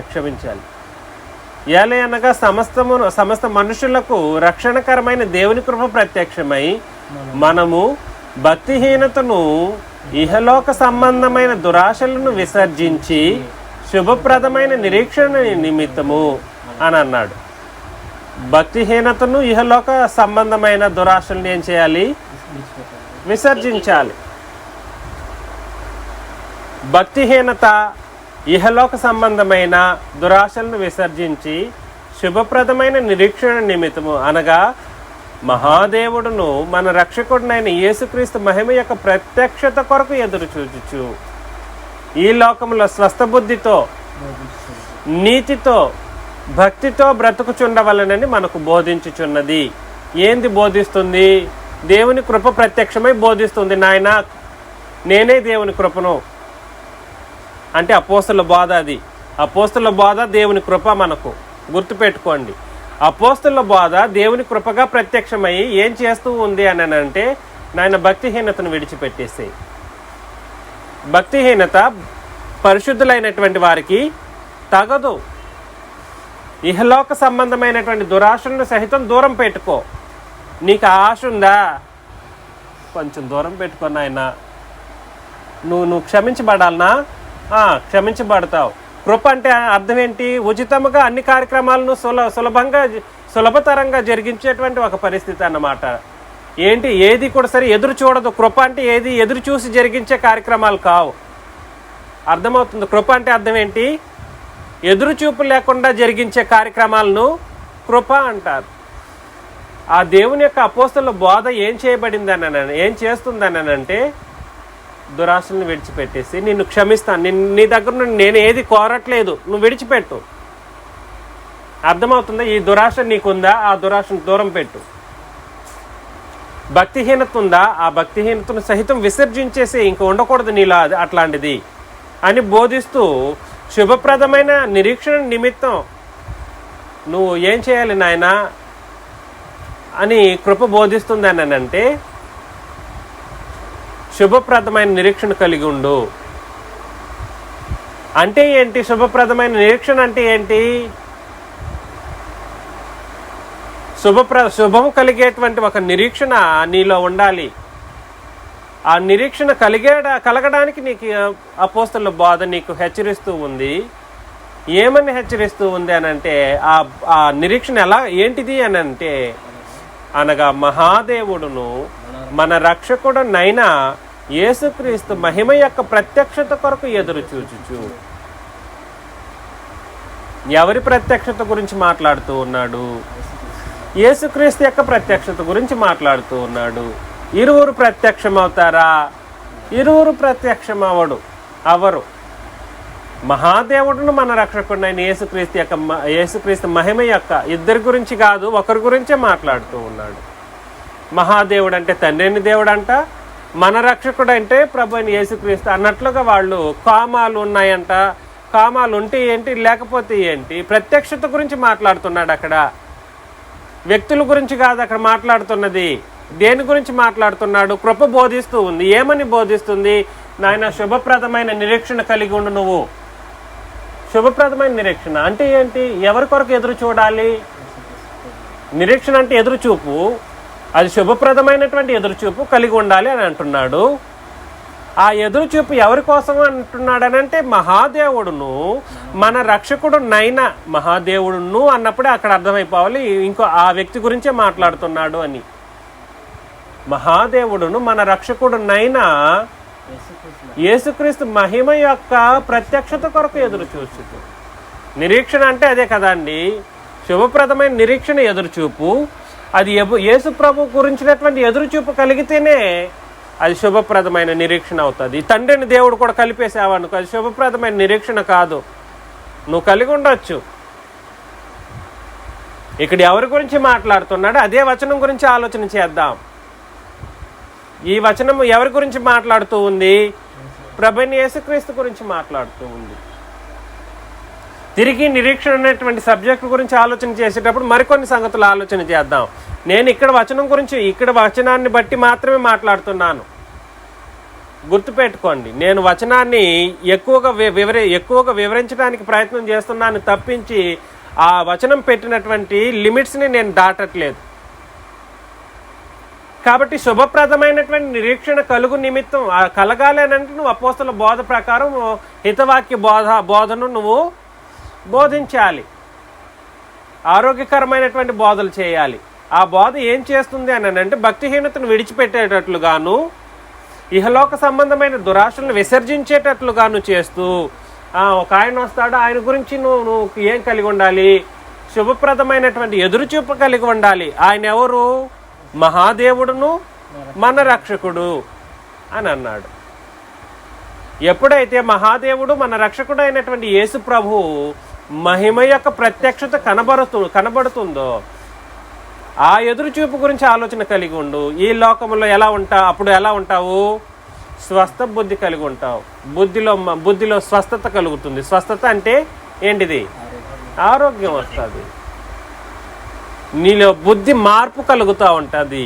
క్షమించాలి, ఏలయనగా సమస్త మనుషులకు రక్షణకరమైన దేవుని కృప ప్రత్యక్షమై మనము భక్తిహీనతను ఇహలోక సంబంధమైన దురాశలను విసర్జించి శుభప్రదమైన నిరీక్షణ నిమిత్తము అని అన్నాడు. భక్తిహీనతను ఇహలోక సంబంధమైన దురాశలను ఏం చేయాలి? విసర్జించాలి. భక్తిహీనత ఇహలోక సంబంధమైన దురాశలను విసర్జించి శుభప్రదమైన నిరీక్షణ నిమిత్తము అనగా మహాదేవుడును మన రక్షకుడునైన యేసుక్రీస్తు మహిమ యొక్క ప్రత్యక్షత కొరకు ఎదురు చూచుచు ఈ లోకంలో స్వస్థబుద్ధితో నీతితో భక్తితో బ్రతుకుచుండవలనని మనకు బోధించుచున్నది. ఏంది బోధిస్తుంది? దేవుని కృప ప్రత్యక్షమై బోధిస్తుంది. నాయన నేనే దేవుని కృపను అంటే అపోస్తలుల బోధ. అది అపోస్తలుల బోధ, దేవుని కృప మనకు గుర్తుపెట్టుకోండి. అపోస్తలుల బోధ దేవుని కృపగా ప్రత్యక్షమై ఏం చేస్తూ ఉంది అని అంటే, నాయన భక్తిహీనతను విడిచిపెట్టేసేయి. భక్తిహీనత పరిశుద్ధులైనటువంటి వారికి తగదు. ఇహలోక సంబంధమైనటువంటి దురాశలను సహితం దూరం పెట్టుకో. నీకు ఆశ ఉందా? కొంచెం దూరం పెట్టుకో నాయన. నువ్వు క్షమించబడాలనా? క్షమించబడతావు. కృప అంటే అర్థం ఏంటి? ఉచితంగా అన్ని కార్యక్రమాలను సులభతరంగా జరిగించేటువంటి ఒక పరిస్థితి అన్నమాట. ఏంటి? ఏది కూడా సరే ఎదురు చూడదు. కృప అంటే ఏది ఎదురు చూసి జరిగించే కార్యక్రమాలు కావు. అర్థమవుతుంది? కృప అంటే అర్థం ఏంటి? ఎదురు చూపు లేకుండా జరిగించే కార్యక్రమాలను కృప అంటారు. ఆ దేవుని యొక్క అపోస్తలుల బోధ ఏం చేస్తుందని అంటే, దురాశలను విడిచిపెట్టేసి నిన్ను క్షమిస్తాను, నీ దగ్గర నుండి నేను ఏది కోరట్లేదు, నువ్వు విడిచిపెట్టు. అర్థమవుతుందా? ఈ దురాశ నీకుందా? ఆ దురాశను దూరం పెట్టు. భక్తిహీనత ఉందా? ఆ భక్తిహీనతను సహితం విసర్జించేసి ఇంక ఉండకూడదు నీలో అట్లాంటిది అని బోధిస్తూ శుభప్రదమైన నిరీక్షణ నిమిత్తం నువ్వు ఏం చేయాలి నాయనా అని కృప బోధిస్తుంది అని అంటే, శుభప్రదమైన నిరీక్షణ కలిగి ఉండు. అంటే ఏంటి? శుభప్రదమైన నిరీక్షణ అంటే ఏంటి? శుభము కలిగేటువంటి ఒక నిరీక్షణ నీలో ఉండాలి. ఆ నిరీక్షణ కలగడానికి నీకు అపోస్తలుల బోధ నీకు హెచ్చరిస్తూ ఉంది. ఏమని హెచ్చరిస్తూ ఉంది అని అంటే, ఆ నిరీక్షణ ఏంటిది అని అంటే, అనగా మహాదేవుడును మన రక్షకుడునైనా యేసుక్రీస్తు మహిమ యొక్క ప్రత్యక్షత కొరకు ఎదురు చూచుచు. ఎవరి ప్రత్యక్షత గురించి మాట్లాడుతూ ఉన్నాడు? యేసుక్రీస్తు యొక్క ప్రత్యక్షత గురించి మాట్లాడుతూ ఉన్నాడు. ఇరువురు ప్రత్యక్షమవుతారా? ఇరువురు ప్రత్యక్షమవడు అవరు. మహాదేవుడును మన రక్షకుడైన యేసుక్రీస్తు మహిమ యొక్క ఇద్దరి గురించి కాదు, ఒకరి గురించే మాట్లాడుతూ ఉన్నాడు. మహాదేవుడు అంటే తండ్రిని దేవుడు అంట, మన రక్షకుడు అంటే ప్రభు అయిన యేసుక్రీస్తు అన్నట్లుగా వాళ్ళు కామాలు ఉన్నాయంట. కామాలు ఉంటే ఏంటి, లేకపోతే ఏంటి? ప్రత్యక్షత గురించి మాట్లాడుతున్నాడు. అక్కడ వ్యక్తుల గురించి కాదు అక్కడ మాట్లాడుతున్నది. దేని గురించి మాట్లాడుతున్నాడు? కృప బోధిస్తూ ఉంది. ఏమని బోధిస్తుంది? నాయన శుభప్రదమైన నిరీక్షణ కలిగి ఉండు. నువ్వు శుభప్రదమైన నిరీక్షణ అంటే ఏంటి? ఎవరి కొరకు ఎదురు చూడాలి? నిరీక్షణ అంటే ఎదురు చూపు. అది శుభప్రదమైనటువంటి ఎదురుచూపు కలిగి ఉండాలి అని అంటున్నాడు. ఆ ఎదురుచూపు ఎవరి కోసం అంటున్నాడనంటే, మహాదేవుడును మన రక్షకుడునైనా. మహాదేవుడును అన్నప్పుడే అక్కడ అర్థమైపోవాలి ఇంకో ఆ వ్యక్తి గురించే మాట్లాడుతున్నాడు అని. మహాదేవుడును మన రక్షకుడునైనా యేసుక్రీస్తు మహిమ యొక్క ప్రత్యక్షత కొరకు ఎదురు చూచు. నిరీక్షణ అంటే అదే కదండి, శుభప్రదమైన నిరీక్షణ ఎదురుచూపు. అది యేసు ప్రభు గురించినటువంటి ఎదురుచూపు కలిగితేనే అది శుభప్రదమైన నిరీక్షణ అవుతుంది. తండ్రిని దేవుడు కూడా కలిపేసావనుకో, అది శుభప్రదమైన నిరీక్షణ కాదు. నువ్వు కలిగి ఉండొచ్చు. ఇక్కడ ఎవరి గురించి మాట్లాడుతున్నాడో అదే వచనం గురించి ఆలోచన చేద్దాం. ఈ వచనం ఎవరి గురించి మాట్లాడుతూ ఉంది? ప్రభువైన యేసుక్రీస్తు గురించి మాట్లాడుతూ ఉంది. తిరిగి నిరీక్షణ అనేటువంటి సబ్జెక్ట్ గురించి ఆలోచన చేసేటప్పుడు మరికొన్ని సంగతులు ఆలోచన చేద్దాం. నేను ఇక్కడ వచనాన్ని బట్టి మాత్రమే మాట్లాడుతున్నాను. గుర్తుపెట్టుకోండి, నేను వచనాన్ని ఎక్కువగా వివరించడానికి ప్రయత్నం చేస్తున్నాను తప్పించి ఆ వచనం పెట్టినటువంటి లిమిట్స్ని నేను దాటట్లేదు. కాబట్టి శుభప్రదమైనటువంటి నిరీక్షణ కలుగు నిమిత్తం కలగాలి అని అంటే నువ్వు అపోస్తల బోధ ప్రకారం హితవాక్య బోధను నువ్వు బోధించాలి, ఆరోగ్యకరమైనటువంటి బోధలు చేయాలి. ఆ బోధ ఏం చేస్తుంది అని అంటే భక్తిహీనతను విడిచిపెట్టేటట్లుగాను, ఇహలోక సంబంధమైన దురాశలను విసర్జించేటట్లుగాను చేస్తూ, ఒక ఆయన వస్తాడు, ఆయన గురించి నువ్వు ఏం కలిగి ఉండాలి? శుభప్రదమైనటువంటి ఎదురుచూపు కలిగి ఉండాలి. ఆయన ఎవరు? మహాదేవుడును మన రక్షకుడు అని అన్నాడు. ఎప్పుడైతే మహాదేవుడు మన రక్షకుడు అయినటువంటి యేసు ప్రభువు మహిమ యొక్క ప్రత్యక్షత కనబడుతుందో ఆ ఎదురుచూపు గురించి ఆలోచన కలిగి ఉండు. ఈ లోకంలో అప్పుడు ఎలా ఉంటావు? స్వస్థ బుద్ధి కలిగి ఉంటావు. బుద్ధిలో స్వస్థత కలుగుతుంది. స్వస్థత అంటే ఏంటిది? ఆరోగ్యం వస్తుంది. నీలో బుద్ధి మార్పు కలుగుతూ ఉంటుంది.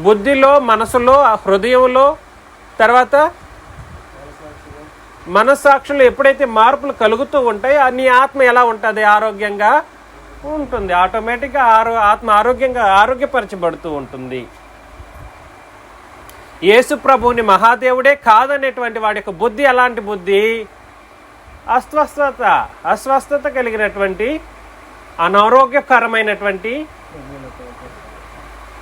బుద్ధిలో, మనసులో, హృదయంలో, తర్వాత మనస్సాక్షులు ఎప్పుడైతే మార్పులు కలుగుతూ ఉంటాయో నీ ఆత్మ ఎలా ఉంటుంది? ఆరోగ్యంగా ఉంటుంది. ఆటోమేటిక్గా ఆత్మ ఆరోగ్యపరచబడుతూ ఉంటుంది. యేసు ప్రభువుని మహాదేవుడే కాదనేటువంటి వాడి యొక్క బుద్ధి ఎలాంటి బుద్ధి? అస్వస్థత కలిగినటువంటి, అనారోగ్యకరమైనటువంటి,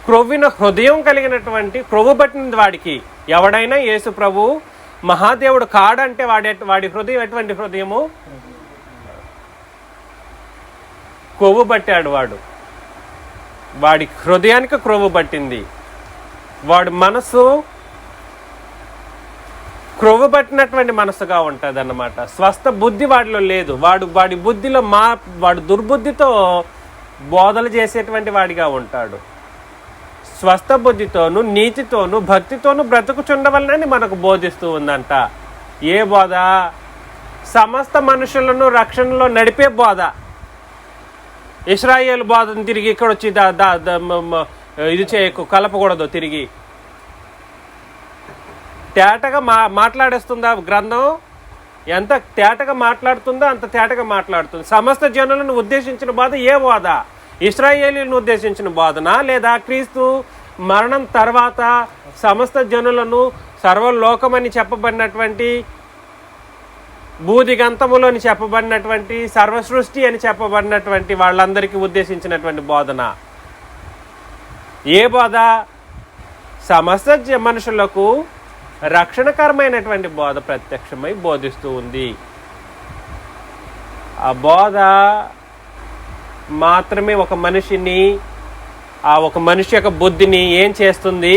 క్రొవ్విన హృదయం కలిగినటువంటి, క్రొవ్వు పట్టిన వాడికి ఎవడైనా యేసు ప్రభు మహాదేవుడు కాడంటే వాడి హృదయం ఎటువంటి హృదయము? క్రొవ్వు పట్టాడు. వాడి హృదయానికి క్రొవ్వు పట్టింది. వాడి మనసు క్రొవ్వు పట్టినటువంటి మనసుగా ఉంటుంది అన్నమాట. స్వస్థ బుద్ధి వాడిలో లేదు. వాడి బుద్ధిలో వాడు దుర్బుద్ధితో బోధలు చేసేటువంటి వాడిగా ఉంటాడు. స్వస్థ బుద్ధితోనూ, నీతితోనూ, భక్తితోనూ బ్రతుకుచుండవలనని మనకు బోధిస్తూ ఉందంట. ఏ బోధ? సమస్త మనుషులను రక్షణలో నడిపే బోధ. ఇశ్రాయేలు బోధను తిరిగి ఇక్కడ వచ్చి ఇది చేయకు, కలపకూడదు. తిరిగి తేటగా మాట్లాడేస్తుందా గ్రంథం? ఎంత తేటగా మాట్లాడుతుందో అంత తేటగా మాట్లాడుతుంది. సమస్త జనులను ఉద్దేశించిన బోధ ఏ బోధ? ఇశ్రాయేలీలను ఉద్దేశించిన బోధన, లేదా క్రీస్తు మరణం తర్వాత సమస్త జనులను సర్వలోకమని చెప్పబడినటువంటి, బూదిగంతములని చెప్పబడినటువంటి, సర్వసృష్టి అని చెప్పబడినటువంటి వాళ్ళందరికీ ఉద్దేశించినటువంటి బోధన? ఏ బోధ? సమస్త మనుషులకు రక్షణకరమైనటువంటి బోధ ప్రత్యక్షమై బోధిస్తూ ఉంది. ఆ బోధ మాత్రమే ఒక మనిషిని, ఒక మనిషి యొక్క బుద్ధిని ఏం చేస్తుంది?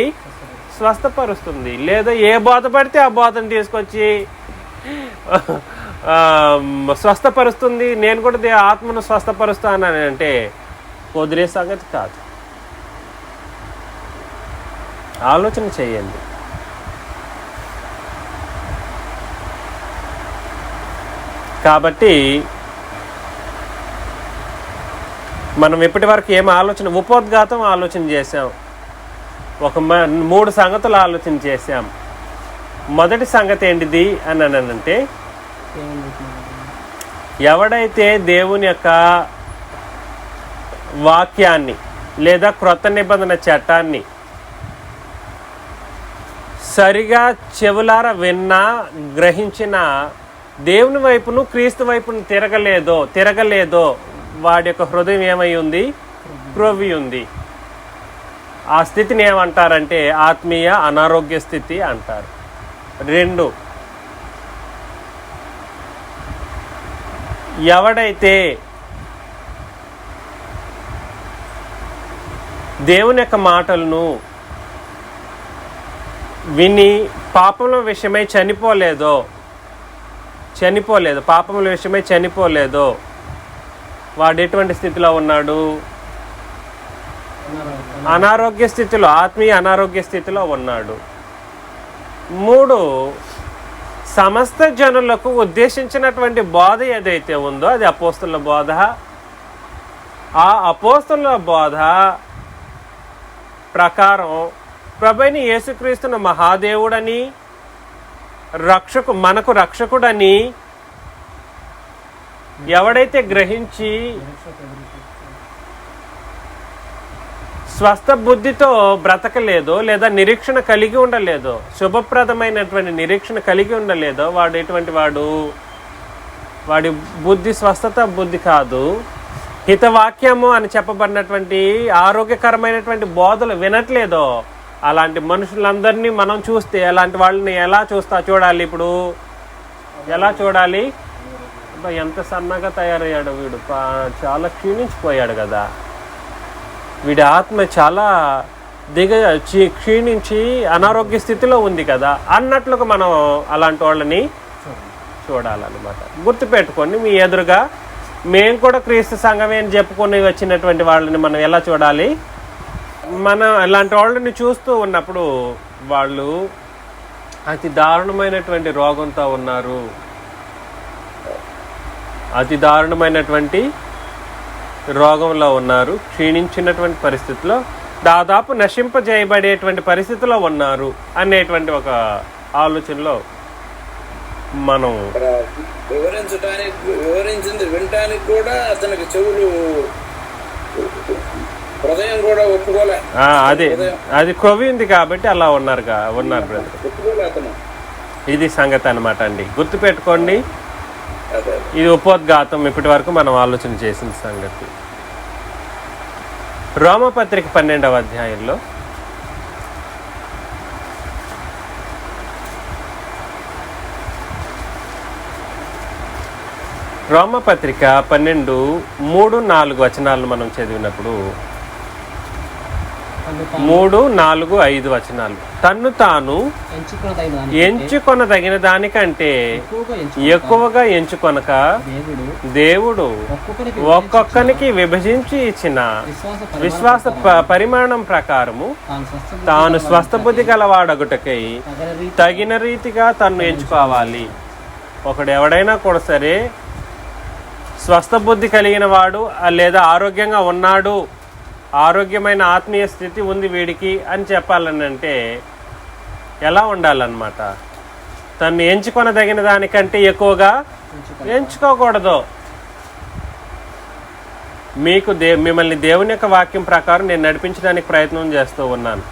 స్వస్థపరుస్తుంది. లేదా ఏ బోధ పడితే ఆ బోధను తీసుకొచ్చి స్వస్థపరుస్తుంది. నేను కూడా ఆత్మను స్వస్థపరుస్తానని అంటే కుదిరే సంగతి కాదు. ఆలోచన చేయండి. కాబట్టి మనం ఇప్పటి వరకు ఏం ఉపోద్ఘాతం ఆలోచన చేసాం. 3 సంగతులు ఆలోచన చేసాం. మొదటి సంగతి ఏంటిది అని అంటే, ఎవడైతే దేవుని యొక్క వాక్యాన్ని లేదా క్రొత్త నిబంధన చట్టాన్ని సరిగా చెవులారా విన్నా, గ్రహించినా, దేవుని వైపును క్రీస్తు వైపును తిరగలేదో వాడి యొక్క హృదయం ఏమై ఉంది? క్రొవ్వి ఉంది. ఆ స్థితిని ఏమంటారంటే ఆత్మీయ అనారోగ్య స్థితి అంటారు. 2, ఎవడైతే దేవుని యొక్క మాటలను విని పాపముల విషయమై చనిపోలేదో, పాపముల విషయమై చనిపోలేదో వాడు ఎటువంటి స్థితిలో ఉన్నాడు? అనారోగ్య స్థితిలో, ఆత్మీయ అనారోగ్య స్థితిలో ఉన్నాడు. 3, సమస్త జనులకు ఉద్దేశించినటువంటి బోధ ఏదైతే ఉందో అది అపోస్తలుల బోధ. ఆ అపోస్తలుల బోధ ప్రకారం ప్రభువైన యేసుక్రీస్తును మహాదేవుడని, మనకు రక్షకుడని ఎవడైతే గ్రహించి స్వస్థ బుద్ధితో బ్రతకలేదో లేదా నిరీక్షణ కలిగి ఉండలేదో, శుభప్రదమైనటువంటి నిరీక్షణ కలిగి ఉండలేదో వాడు ఎటువంటి వాడు, వాడి బుద్ధి స్వస్థత బుద్ధి కాదు, హితవాక్యము అని చెప్పబడినటువంటి ఆరోగ్యకరమైనటువంటి బోధలు వినట్లేదో అలాంటి మనుషులందరినీ మనం చూస్తే అలాంటి వాళ్ళని ఎలా చూడాలి? ఇప్పుడు ఎలా చూడాలి? ఎంత సన్నగా తయారయ్యాడు వీడు, చాలా క్షీణించిపోయాడు కదా, వీడి ఆత్మ చాలా క్షీణించి అనారోగ్య స్థితిలో ఉంది కదా అన్నట్లుగా మనం అలాంటి వాళ్ళని చూడాలన్నమాట. గుర్తుపెట్టుకోండి, మీ ఎదురుగా మేము కూడా క్రీస్తు సంఘమే అని చెప్పుకొని వచ్చినటువంటి వాళ్ళని మనం ఎలా చూడాలి? మనం ఇలాంటి వాళ్ళని చూస్తూ ఉన్నప్పుడు వాళ్ళు అతి దారుణమైనటువంటి రోగంతో ఉన్నారు, అతి దారుణమైనటువంటి రోగంలో ఉన్నారు, క్షీణించినటువంటి పరిస్థితిలో, దాదాపు నశింపజేయబడేటువంటి పరిస్థితిలో ఉన్నారు అనేటువంటి ఒక ఆలోచనలో మనం వివరించింది వినటానికి కూడా అతనికి చెవులు, హృదయం కూడా ఒప్పుకోలే. అది క్రొవ్వింది కాబట్టి అలా ఉన్నారు బ్రదర్. ఇది సంగతి అనమాట అండి. గుర్తుపెట్టుకోండి, ఇది ఉపోద్ఘాతం ఇప్పటి వరకు మనం ఆలోచన చేసిన సంగతి. రోమపత్రిక 12వ అధ్యాయంలో రోమపత్రిక 12:3-4 వచనాలను మనం చదివినప్పుడు 3-4-5 వచనాలు, తన్ను తాను ఎంచుకొనదగిన దానికంటే ఎక్కువగా ఎంచుకొనక దేవుడు ఒక్కొక్కనికి విభజించి ఇచ్చిన విశ్వాస పరిమాణం ప్రకారము తాను స్వస్థ బుద్ధి గలవాడగుటకై తగిన రీతిగా తన్ను ఎంచుకోవాలి. ఒకడు ఎవడైనా కూడా సరే స్వస్థ బుద్ధి కలిగిన వాడు లేదా ఆరోగ్యంగా ఉన్నాడు, ఆరోగ్యమైన ఆత్మీయ స్థితి ఉంది వీడికి అని చెప్పాలని అంటే ఎలా ఉండాలన్నమాట? తను ఎంచుకొనదగిన దానికంటే ఎక్కువగా ఎంచుకోకూడదు. మీకు మిమ్మల్ని దేవుని యొక్క వాక్యం ప్రకారం నేను నడిపించడానికి ప్రయత్నం చేస్తూ ఉన్నాను.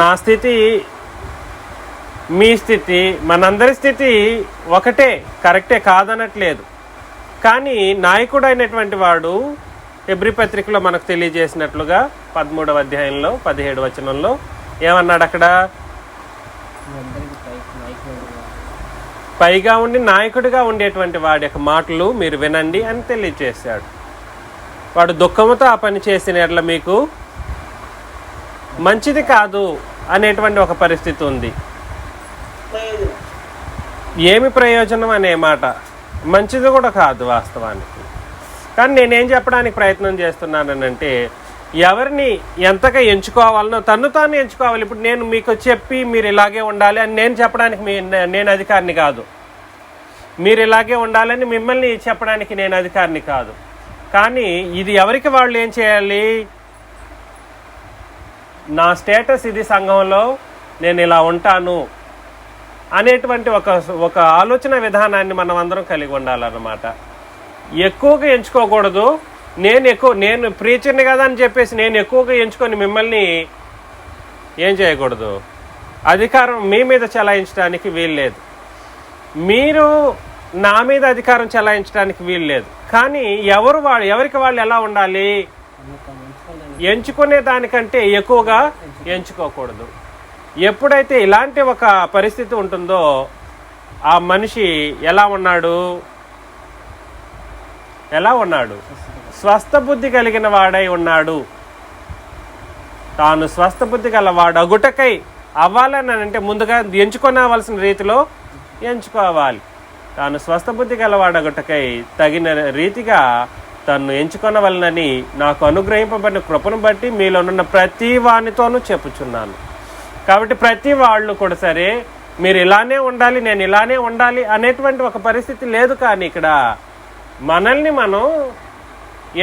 నా స్థితి, మీ స్థితి, మనందరి స్థితి ఒకటే, కరెక్టే, కాదనట్లేదు. కానీ నాయకుడు అయినటువంటి వాడు హెబ్రీ పత్రికలో మనకు తెలియజేసినట్లుగా 13వ అధ్యాయంలో 17 వచనంలో ఏమన్నాడు? అక్కడ పైగా ఉండి నాయకుడిగా ఉండేటువంటి వాడి యొక్క మాటలు మీరు వినండి అని తెలియజేశాడు. వాడు దుఃఖముతో ఆ పని చేసిన ఎట్లా మీకు మంచిది కాదు అనేటువంటి ఒక పరిస్థితి ఉంది. ఏమి ప్రయోజనం అనే మాట మంచిది కూడా కాదు వాస్తవానికి. కానీ నేనేం చెప్పడానికి ప్రయత్నం చేస్తున్నానంటే, ఎవరిని ఎంతగా ఎంచుకోవాలనో తను తాను ఎంచుకోవాలి. ఇప్పుడు నేను మీకు చెప్పి మీరు ఇలాగే ఉండాలి అని నేను చెప్పడానికి నేను అధికారిని కాదు, మీరు ఇలాగే ఉండాలని మిమ్మల్ని చెప్పడానికి నేను అధికారిని కాదు. కానీ ఇది ఎవరికి వాళ్ళు ఏం చేయాలి? నా స్టేటస్ ఇది, సంఘంలో నేను ఇలా ఉంటాను అనేటువంటి ఒక ఆలోచన విధానాన్ని మనం అందరం కలిగి ఉండాలన్నమాట. ఎక్కువగా ఎంచుకోకూడదు. నేను ప్రీచర్ని కదా అని చెప్పేసి నేను ఎక్కువగా ఎంచుకొని మిమ్మల్ని ఏం చేయకూడదు, అధికారం మీ మీద చెలాయించడానికి వీల్లేదు, మీరు నా మీద అధికారం చెలాయించడానికి వీల్లేదు. కానీ ఎవరికి వాళ్ళు ఎలా ఉండాలి? ఎంచుకునే దానికంటే ఎక్కువగా ఎంచుకోకూడదు. ఎప్పుడైతే ఇలాంటి ఒక పరిస్థితి ఉంటుందో ఆ మనిషి ఎలా ఉన్నాడు? స్వస్థ బుద్ధి కలిగిన వాడై ఉన్నాడు. తాను స్వస్థ బుద్ధి గల వాడు అగుటకై అవ్వాలని అంటే ముందుగా ఎంచుకోవాల్సిన రీతిలో ఎంచుకోవాలి. తాను స్వస్థ బుద్ధి గలవాడు అగుటకై తగిన రీతిగా తను ఎంచుకొనవలనని నాకు అనుగ్రహింపబడిన కృపను బట్టి మీలోనున్న ప్రతి వానితోనూ చెప్పుచున్నాను. కాబట్టి ప్రతి వాళ్ళు కూడా సరే మీరు ఇలానే ఉండాలి, నేను ఇలానే ఉండాలి అనేటువంటి ఒక పరిస్థితి లేదు. కానీ ఇక్కడ మనల్ని మనం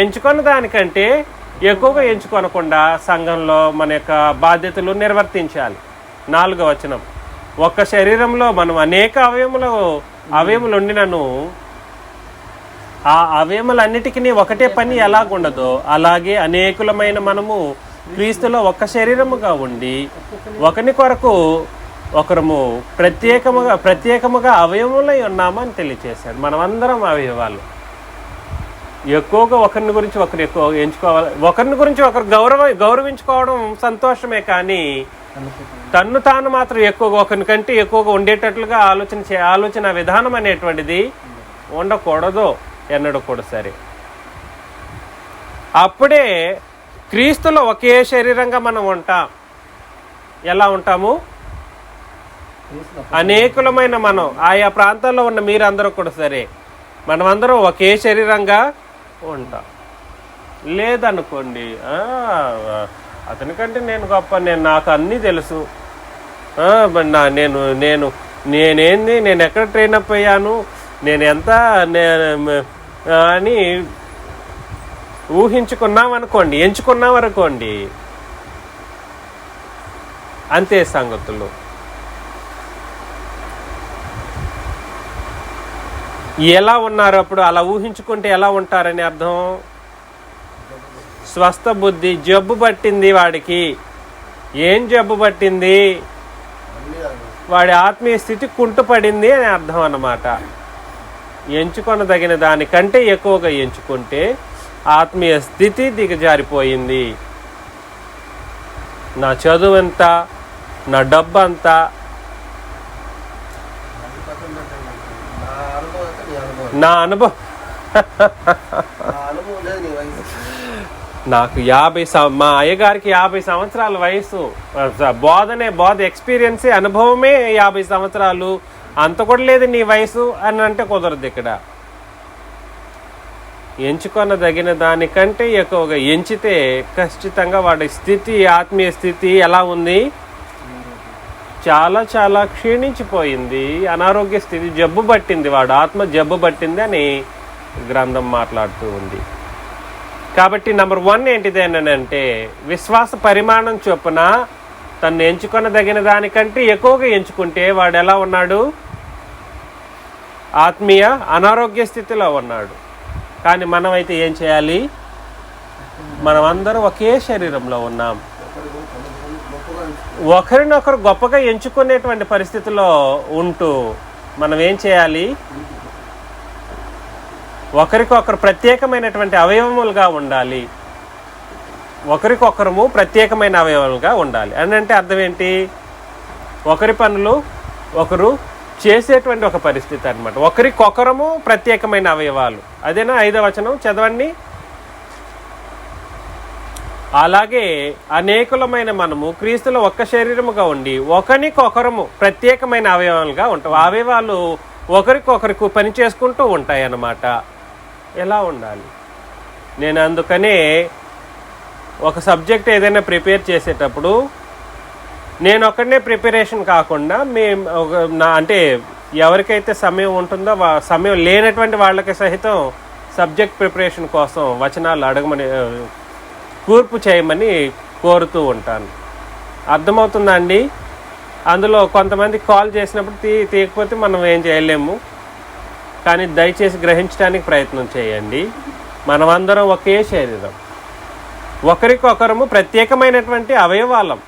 ఎంచుకున్న దానికంటే ఎక్కువగా ఎంచుకొనకుండా సంఘంలో మన యొక్క బాధ్యతలు నిర్వర్తించాలి. 4వ వచనం, ఒక్క శరీరంలో మనం అనేక అవయములు ఉండినను ఆ అవయములన్నిటికీ ఒకటే పని ఎలాగుండదో అలాగే అనేకులమైన మనము క్రీస్తులో ఒక్క శరీరముగా ఉండి ఒకని కొరకు ఒకరము ప్రత్యేకముగా అవయములై ఉన్నామని తెలియచేశాడు. మనమందరం అవయవాలు. ఎక్కువగా ఒకరిని గురించి ఒకరు ఎక్కువ ఎంచుకోవాలి. ఒకరిని గురించి ఒకరు గౌరవించుకోవడం సంతోషమే, కానీ తన్ను తాను మాత్రం ఎక్కువగా ఒకరి కంటే ఎక్కువగా ఉండేటట్లుగా ఆలోచన విధానం అనేటువంటిది ఉండకూడదు ఎన్నడూ కూడా. సరే, అప్పుడే క్రీస్తులో ఒకే శరీరంగా మనం ఉంటాం. ఎలా ఉంటాము? అనేకులమైన మనం ఆయా ప్రాంతాల్లో ఉన్న మీరందరూ కూడా సరే, మనమందరం ఒకే శరీరంగా ఉంటాం. లేదనుకోండి, అతనికంటే నేను గొప్ప, నాకు అన్నీ తెలుసు, నేనేంది, నేను ఎక్కడ ట్రైన్ అప్ అయ్యాను, నేను ఎంత అని ఊహించుకున్నాం అనుకోండి, ఎంచుకున్నాం అనుకోండి, అంతే సంగతులు. ఎలా ఉన్నారు అప్పుడు? అలా ఊహించుకుంటే ఎలా ఉంటారని అర్థం? స్వస్థ బుద్ధి. జబ్బు పట్టింది వాడికి. ఏం జబ్బు పట్టింది? వాడి ఆత్మీయ స్థితి కుంటుపడింది అని అర్థం అన్నమాట. ఎంచుకొనదగిన దానికంటే ఎక్కువగా ఎంచుకుంటే ఆత్మీయ స్థితి దిగజారిపోయింది. నా చదువు ఎంత, నా డబ్బు అంతా, నా అనుభవం. నాకు మా అయ్యగారికి 50 సంవత్సరాల వయసు. బోధ ఎక్స్పీరియన్సే, అనుభవమే 50 సంవత్సరాలు. అంత కూడా లేదు నీ వయసు అని అంటే కుదరదు. ఇక్కడ ఎంచుకొనదగిన దానికంటే ఎక్కువగా ఎంచితే ఖచ్చితంగా వాడి స్థితి, ఆత్మీయ స్థితి ఎలా ఉంది? చాలా చాలా క్షీణించిపోయింది. అనారోగ్య స్థితి, జబ్బు పట్టింది, వాడు ఆత్మ జబ్బు పట్టింది అని గ్రంథం మాట్లాడుతూ ఉంది. కాబట్టి నెంబర్ 1 ఏంటిది అంటే, విశ్వాస పరిమాణం చొప్పున తను ఎంచుకొనదగిన దానికంటే ఎక్కువగా ఎంచుకుంటే వాడు ఎలా ఉన్నాడు? ఆత్మీయ అనారోగ్య స్థితిలో ఉన్నాడు. కానీ మనమైతే ఏం చేయాలి? మనం అందరం ఒకే శరీరంలో ఉన్నాం. ఒకరినొకరు గొప్పగా ఎంచుకునేటువంటి పరిస్థితిలో ఉంటూ మనం ఏం చేయాలి? ఒకరికొకరు ప్రత్యేకమైనటువంటి అవయవములుగా ఉండాలి. ఒకరికొకరము ప్రత్యేకమైన అవయవాలుగా ఉండాలి అని అంటే అర్థం ఏంటి? ఒకరి పనులు ఒకరు చేసేటువంటి ఒక పరిస్థితి అన్నమాట. ఒకరికొకరము ప్రత్యేకమైన అవయవాలు. అదేనా 5వ వచనం చదవండి. అలాగే అనేకులమైన మనము క్రీస్తులో ఒక్క శరీరముగా ఉండి ఒకరికొకరము ప్రత్యేకమైన అవయవాలుగా ఉంటాం. అవయవాలు ఒకరికొకరికి పని చేసుకుంటూ ఉంటాయి అన్నమాట. ఎలా ఉండాలి? నేను అందుకనే ఒక సబ్జెక్ట్ ఏదైనా ప్రిపేర్ చేసేటప్పుడు నేను ఒక్కడనే ప్రిపరేషన్ కాకుండా అంటే ఎవరికైతే సమయం ఉంటుందో సమయం లేనటువంటి వాళ్ళకి సహితం సబ్జెక్ట్ ప్రిపరేషన్ కోసం వచనాలు అడగమని, కూర్పు చేయమని కోరుతూ ఉంటాను. అర్థమవుతుందా అండి? అందులో కొంతమంది కాల్ చేసినప్పుడు తీయకపోతే మనం ఏం చేయలేము. కానీ దయచేసి గ్రహించడానికి ప్రయత్నం చేయండి. మనమందరం ఒకే శరీరం, ఒకరికొకరము ప్రత్యేకమైనటువంటి అవయవాలం.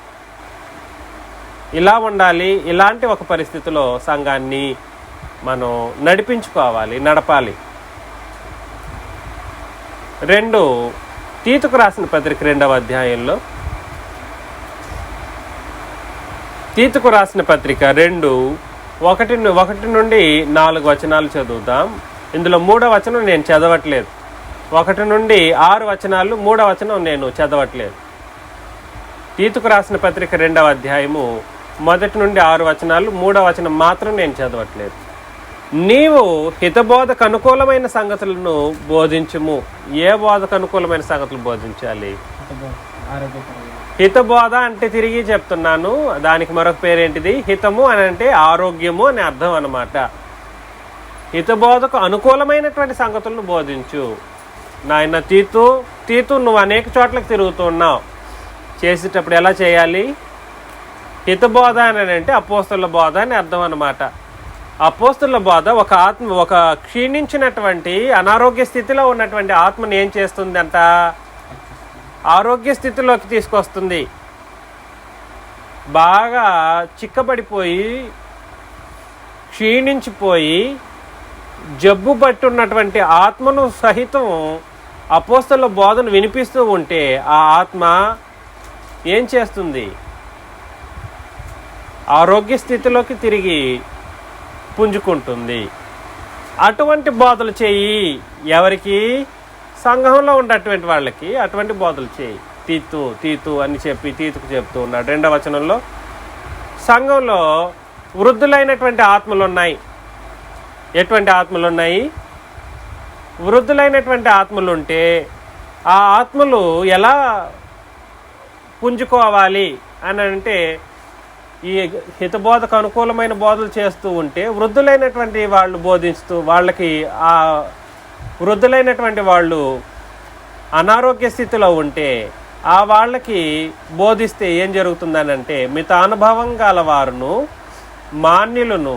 ఇలా ఉండాలి. ఇలాంటి ఒక పరిస్థితిలో సంఘాన్ని మనం నడపాలి. 2 తీతుకు రాసిన పత్రిక 2వ అధ్యాయంలో, తీతుకు రాసిన పత్రిక 2:1 నుండి 4 వచనాలు చదువుతాం. ఇందులో 3వ వచనం నేను చదవట్లేదు. 1 నుండి 6 వచనాలు, 3వ వచనం నేను చదవట్లేదు. తీతుకు రాసిన పత్రిక 2వ అధ్యాయము 1 నుండి 6 వచనాలు, 3వ వచనం మాత్రం నేను చదవట్లేదు. నీవు హితబోధకు అనుకూలమైన సంగతులను బోధించుము. ఏ బోధకు అనుకూలమైన సంగతులు బోధించాలి? హితబోధ అంటే తిరిగి చెప్తున్నాను, దానికి మరొక పేరేంటిది? హితము అని అంటే ఆరోగ్యము అని అర్థం అన్నమాట. హితబోధకు అనుకూలమైనటువంటి సంగతులను బోధించు. నాయన తీతు నువ్వు అనేక చోట్లకు తిరుగుతున్నావు. చేసేటప్పుడు ఎలా చేయాలి? హితబోధ అని అంటే అపోస్తలుల బోధ అని అర్థం అన్నమాట. అపోస్తుల బోధ ఒక క్షీణించినటువంటి అనారోగ్య స్థితిలో ఉన్నటువంటి ఆత్మను ఏం చేస్తుందంట? ఆరోగ్య స్థితిలోకి తీసుకొస్తుంది. బాగా చిక్కబడిపోయి క్షీణించిపోయి జబ్బు పట్టున్నటువంటి ఆత్మను సహితం అపోస్తలుల బోధను వినిపిస్తూ ఉంటే ఆ ఆత్మ ఏం చేస్తుంది? ఆరోగ్య స్థితిలోకి తిరిగి పుంజుకుంటుంది. అటువంటి బోధలు చేయి. ఎవరికి? సంఘంలో ఉన్నటువంటి వాళ్ళకి అటువంటి బోధలు చేయి. తీతు అని చెప్పి తీతుకు చెప్తూ ఉన్నాడు. 2వ వచనంలో సంఘంలో వృద్ధులైనటువంటి ఆత్మలు ఉన్నాయి. ఎటువంటి ఆత్మలు ఉన్నాయి? వృద్ధులైనటువంటి ఆత్మలు ఉంటే ఆ ఆత్మలు ఎలా పుంజుకోవాలి అని అంటే, ఈ హితబోధకు అనుకూలమైన బోధలు చేస్తూ ఉంటే వృద్ధులైనటువంటి వాళ్ళు బోధిస్తూ వాళ్ళకి ఆ వృద్ధులైనటువంటి వాళ్ళు అనారోగ్య స్థితిలో ఉంటే ఆ వాళ్ళకి బోధిస్తే ఏం జరుగుతుందనంటే, మితానుభవం గలవారును మాన్యులను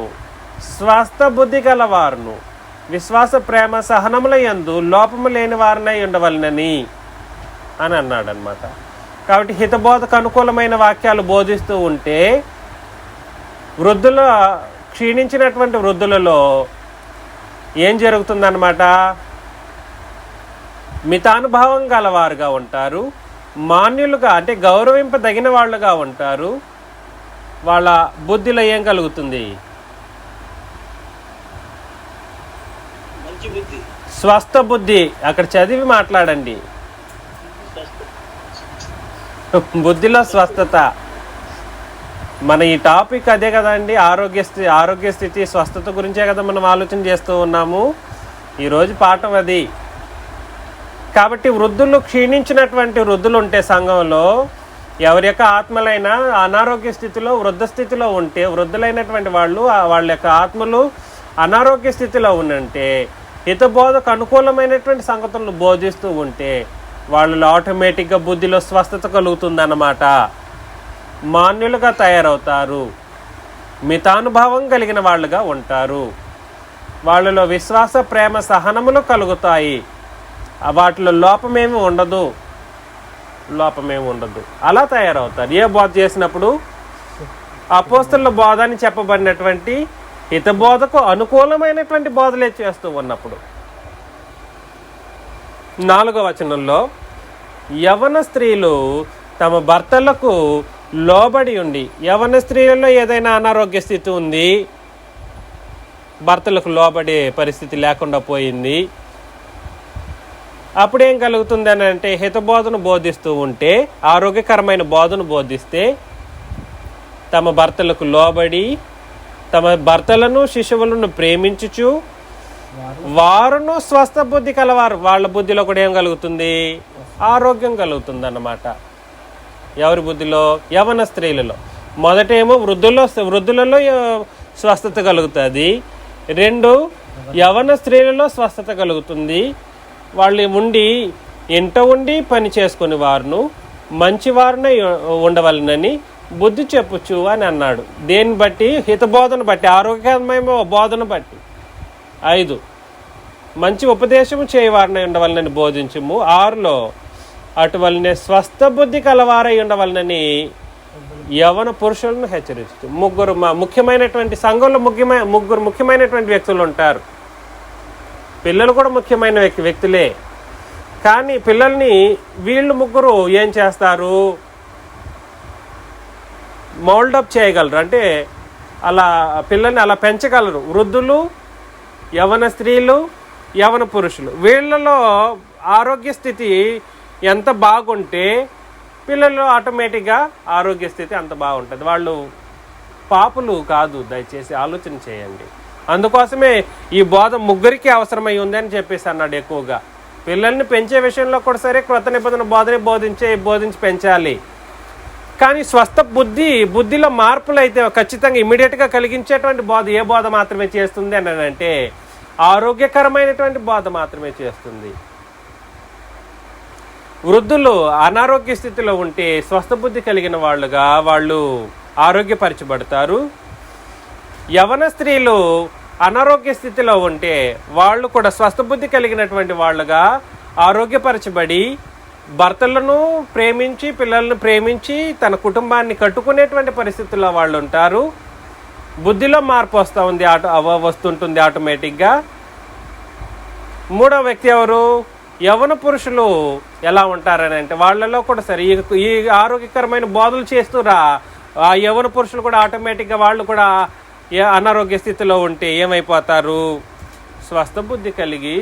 స్వస్థ బుద్ధి గలవారును విశ్వాస ప్రేమ సహనముల యందు లోపము లేని వారినై ఉండవలనని అని అన్నాడు అనమాట. కాబట్టి హితబోధకు అనుకూలమైన వాక్యాలు బోధిస్తూ ఉంటే క్షీణించినటువంటి వృద్ధులలో ఏం జరుగుతుందన్నమాట? మితానుభావం గలవారుగా ఉంటారు, మాన్యులుగా అంటే గౌరవింపదగిన వాళ్ళుగా ఉంటారు. వాళ్ళ బుద్ధిలో ఏం కలుగుతుంది? స్వస్థ బుద్ధి. అక్కడ చదివి మాట్లాడండి. బుద్ధిలో స్వస్థత. మన ఈ టాపిక్ అదే కదండి, ఆరోగ్య స్థితి స్వస్థత గురించే కదా మనం ఆలోచన చేస్తూ ఉన్నాము. ఈరోజు పాఠం అది. కాబట్టి క్షీణించినటువంటి వృద్ధులు ఉంటే సంఘంలో, ఎవరి యొక్క ఆత్మలైనా అనారోగ్య స్థితిలో వృద్ధ స్థితిలో ఉంటే, వృద్ధులైనటువంటి వాళ్ళు వాళ్ళ యొక్క ఆత్మలు అనారోగ్య స్థితిలో ఉంటే హితబోధకు అనుకూలమైనటువంటి సంగతులను బోధిస్తూ ఉంటే వాళ్ళు ఆటోమేటిక్గా బుద్ధిలో స్వస్థత కలుగుతుందన్నమాట. మాన్యులుగా తయారవుతారు, మితానుభావం కలిగిన వాళ్ళుగా ఉంటారు, వాళ్ళలో విశ్వాస ప్రేమ సహనములు కలుగుతాయి. వాటిలో లోపమేమి ఉండదు. అలా తయారవుతారు. ఏ బోధ చేసినప్పుడు? అపోస్తలుల బోధ అని చెప్పబడినటువంటి హితబోధకు అనుకూలమైనటువంటి బోధలే చేస్తూ ఉన్నప్పుడు. 4వ వచనంలో యవన స్త్రీలు తమ భర్తలకు లోబడి ఉండి, యవన స్త్రీలలో ఏదైనా అనారోగ్య స్థితి ఉంది, భర్తలకు లోబడే పరిస్థితి లేకుండా పోయింది, అప్పుడేం కలుగుతుంది అని అంటే, హితబోధను బోధిస్తూ ఉంటే, ఆరోగ్యకరమైన బోధను బోధిస్తే తమ భర్తలకు లోబడి తమ భర్తలను శిశువులను ప్రేమించుచు వారును స్వస్థ బుద్ధి కలవారు. వాళ్ళ బుద్ధిలో కూడా ఏం కలుగుతుంది? ఆరోగ్యం కలుగుతుంది అన్నమాట. ఎవరి బుద్ధిలో? యవన స్త్రీలలో. మొదటేమో వృద్ధులలో స్వస్థత కలుగుతుంది. 2 యవన స్త్రీలలో స్వస్థత కలుగుతుంది. వాళ్ళు ఇంట ఉండి పని చేసుకుని వారును మంచివారునే ఉండవలనని బుద్ధి చెప్పుచ్చు అని అన్నాడు. దేన్ని బట్టి? హితబోధను బట్టి, ఆరోగ్యమైన బోధన బట్టి. 5 మంచి ఉపదేశము చేయవారినై ఉండవలనని బోధించుము. 6లో అటువలనే స్వస్థ బుద్ధి కలవారై ఉండవలనని యవన పురుషులను హెచ్చరిస్తూ. ముఖ్యమైనటువంటి సంఘంలో ముఖ్యమైనటువంటి వ్యక్తులు ఉంటారు. పిల్లలు కూడా ముఖ్యమైన వ్యక్తులే. కానీ పిల్లల్ని వీళ్ళు ముగ్గురు ఏం చేస్తారు? మౌల్డప్ చేయగలరు. అంటే అలా పిల్లల్ని అలా పెంచగలరు. వృద్ధులు, యవన స్త్రీలు, యవన పురుషులు, వీళ్ళలో ఆరోగ్య స్థితి ఎంత బాగుంటే పిల్లలు ఆటోమేటిక్గా ఆరోగ్య స్థితి అంత బాగుంటుంది. వాళ్ళు పాపులు కాదు. దయచేసి ఆలోచన చేయండి. అందుకోసమే ఈ బోధ ముగ్గురికి అవసరమై ఉంది అని చెప్పేసి అన్నాడు. ఎక్కువగా పిల్లల్ని పెంచే విషయంలో కూడా సరే క్రొత్త నిబంధన బోధనే బోధించి పెంచాలి. కానీ స్వస్థ బుద్ధిలో మార్పులు అయితే ఖచ్చితంగా ఇమ్మీడియట్గా కలిగించేటువంటి బోధ ఏ బోధ మాత్రమే చేస్తుంది అని అంటే ఆరోగ్యకరమైనటువంటి బోధ మాత్రమే చేస్తుంది. వృద్ధులు అనారోగ్య స్థితిలో ఉంటే స్వస్థ బుద్ధి కలిగిన వాళ్ళు ఆరోగ్యపరచబడతారు. యవన స్త్రీలు అనారోగ్య స్థితిలో ఉంటే వాళ్ళు కూడా స్వస్థబుద్ధి కలిగినటువంటి వాళ్ళుగా ఆరోగ్యపరచబడి భర్తలను ప్రేమించి పిల్లలను ప్రేమించి తన కుటుంబాన్ని కట్టుకునేటువంటి పరిస్థితుల్లో వాళ్ళు ఉంటారు. బుద్ధిలో మార్పు వస్తుంటుంది ఆటోమేటిక్గా. మూడో వ్యక్తి ఎవరు? యవన పురుషులు ఎలా ఉంటారని అంటే వాళ్ళలో కూడా సరే ఈ ఆరోగ్యకరమైన బోధలు చేస్తురా ఆ యవన పురుషులు కూడా ఆటోమేటిక్గా వాళ్ళు కూడా అనారోగ్య స్థితిలో ఉంటే ఏమైపోతారు? స్వస్థ బుద్ధి కలిగి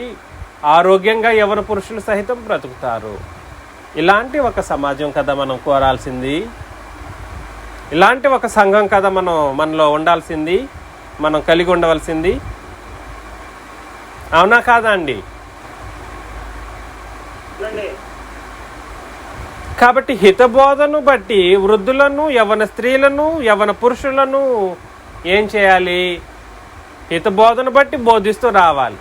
ఆరోగ్యంగా యవన పురుషులు సహితం బ్రతుకుతారు. ఇలాంటి ఒక సమాజం కదా మనం కోరాల్సింది. ఇలాంటి ఒక సంఘం కదా మనలో ఉండాల్సింది, మనం కలిగి ఉండవలసింది. అవునా కాదా అండి? కాబట్టి హితబోధను బట్టి వృద్ధులను, యవన స్త్రీలను, యవన పురుషులను ఏం చేయాలి? హితబోధను బట్టి బోధిస్తూ రావాలి.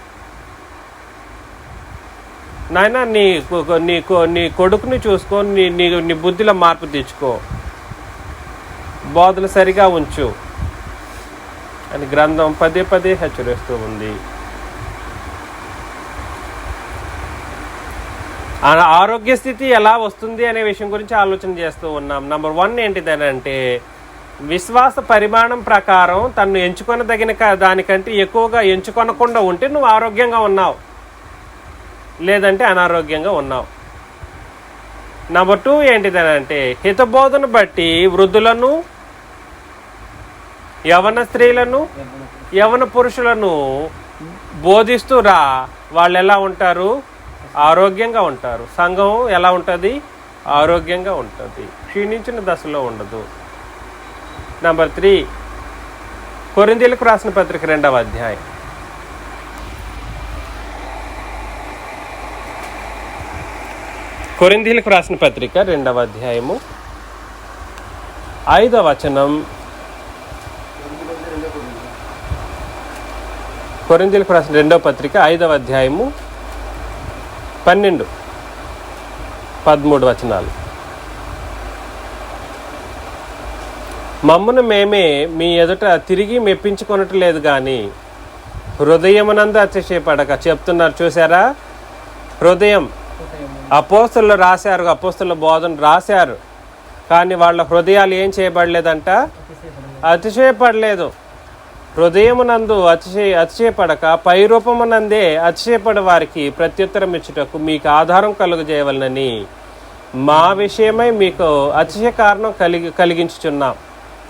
నాయన నీ కొడుకుని చూసుకో, నీ బుద్ధిలో మార్పు తెచ్చుకో, బోధలు సరిగా ఉంచు అని గ్రంథం పదే పదే హెచ్చరిస్తూ ఉంది. ఆరోగ్య స్థితి ఎలా వస్తుంది అనే విషయం గురించి ఆలోచన చేస్తూ ఉన్నాం. నెంబర్ 1 ఏంటిదని అంటే విశ్వాస పరిమాణం ప్రకారం తను ఎంచుకొనదగిన దానికంటే ఎక్కువగా ఎంచుకొనకుండా ఉంటే నువ్వు ఆరోగ్యంగా ఉన్నావు, లేదంటే అనారోగ్యంగా ఉన్నావు. నెంబర్ 2 ఏంటిదని అంటే హితబోధను బట్టి వృద్ధులను, యవన స్త్రీలను, యవన పురుషులను బోధిస్తూ రా. వాళ్ళు ఎలా ఉంటారు? ఆరోగ్యంగా ఉంటారు. సంఘం ఎలా ఉంటుంది? ఆరోగ్యంగా ఉంటుంది, క్షీణించిన దశలో ఉండదు. నెంబర్ 3 కొరింథీయులకు రాసిన పత్రిక 2వ అధ్యాయం. కొరింథీయులకు రాసిన పత్రిక 2వ అధ్యాయము 5వ వచనం. కొరింథీయులకు రాసిన 2వ పత్రిక 5వ అధ్యాయము 12, 13 వచనాలు. మమ్మును మేమే మీ ఎదుట తిరిగి మెప్పించుకొనట్లేదు కానీ హృదయమునందు అతిశయపడక చెప్తున్నారు. చూసారా? హృదయం. అపోస్తలు రాశారు, అపోస్తల బోధన రాశారు, కానీ వాళ్ళ హృదయాలు ఏం చేయబడలేదంట? అతిశయపడలేదు. హృదయమునందు అతిశయపడక పై రూపమునందే అతిశయపడే వారికి ప్రత్యుత్తరం ఇచ్చుటకు మీకు ఆధారం కలుగజేయవలనని మా విషయమై మీకు అతిశయ కారణం కలిగించుచున్నాం.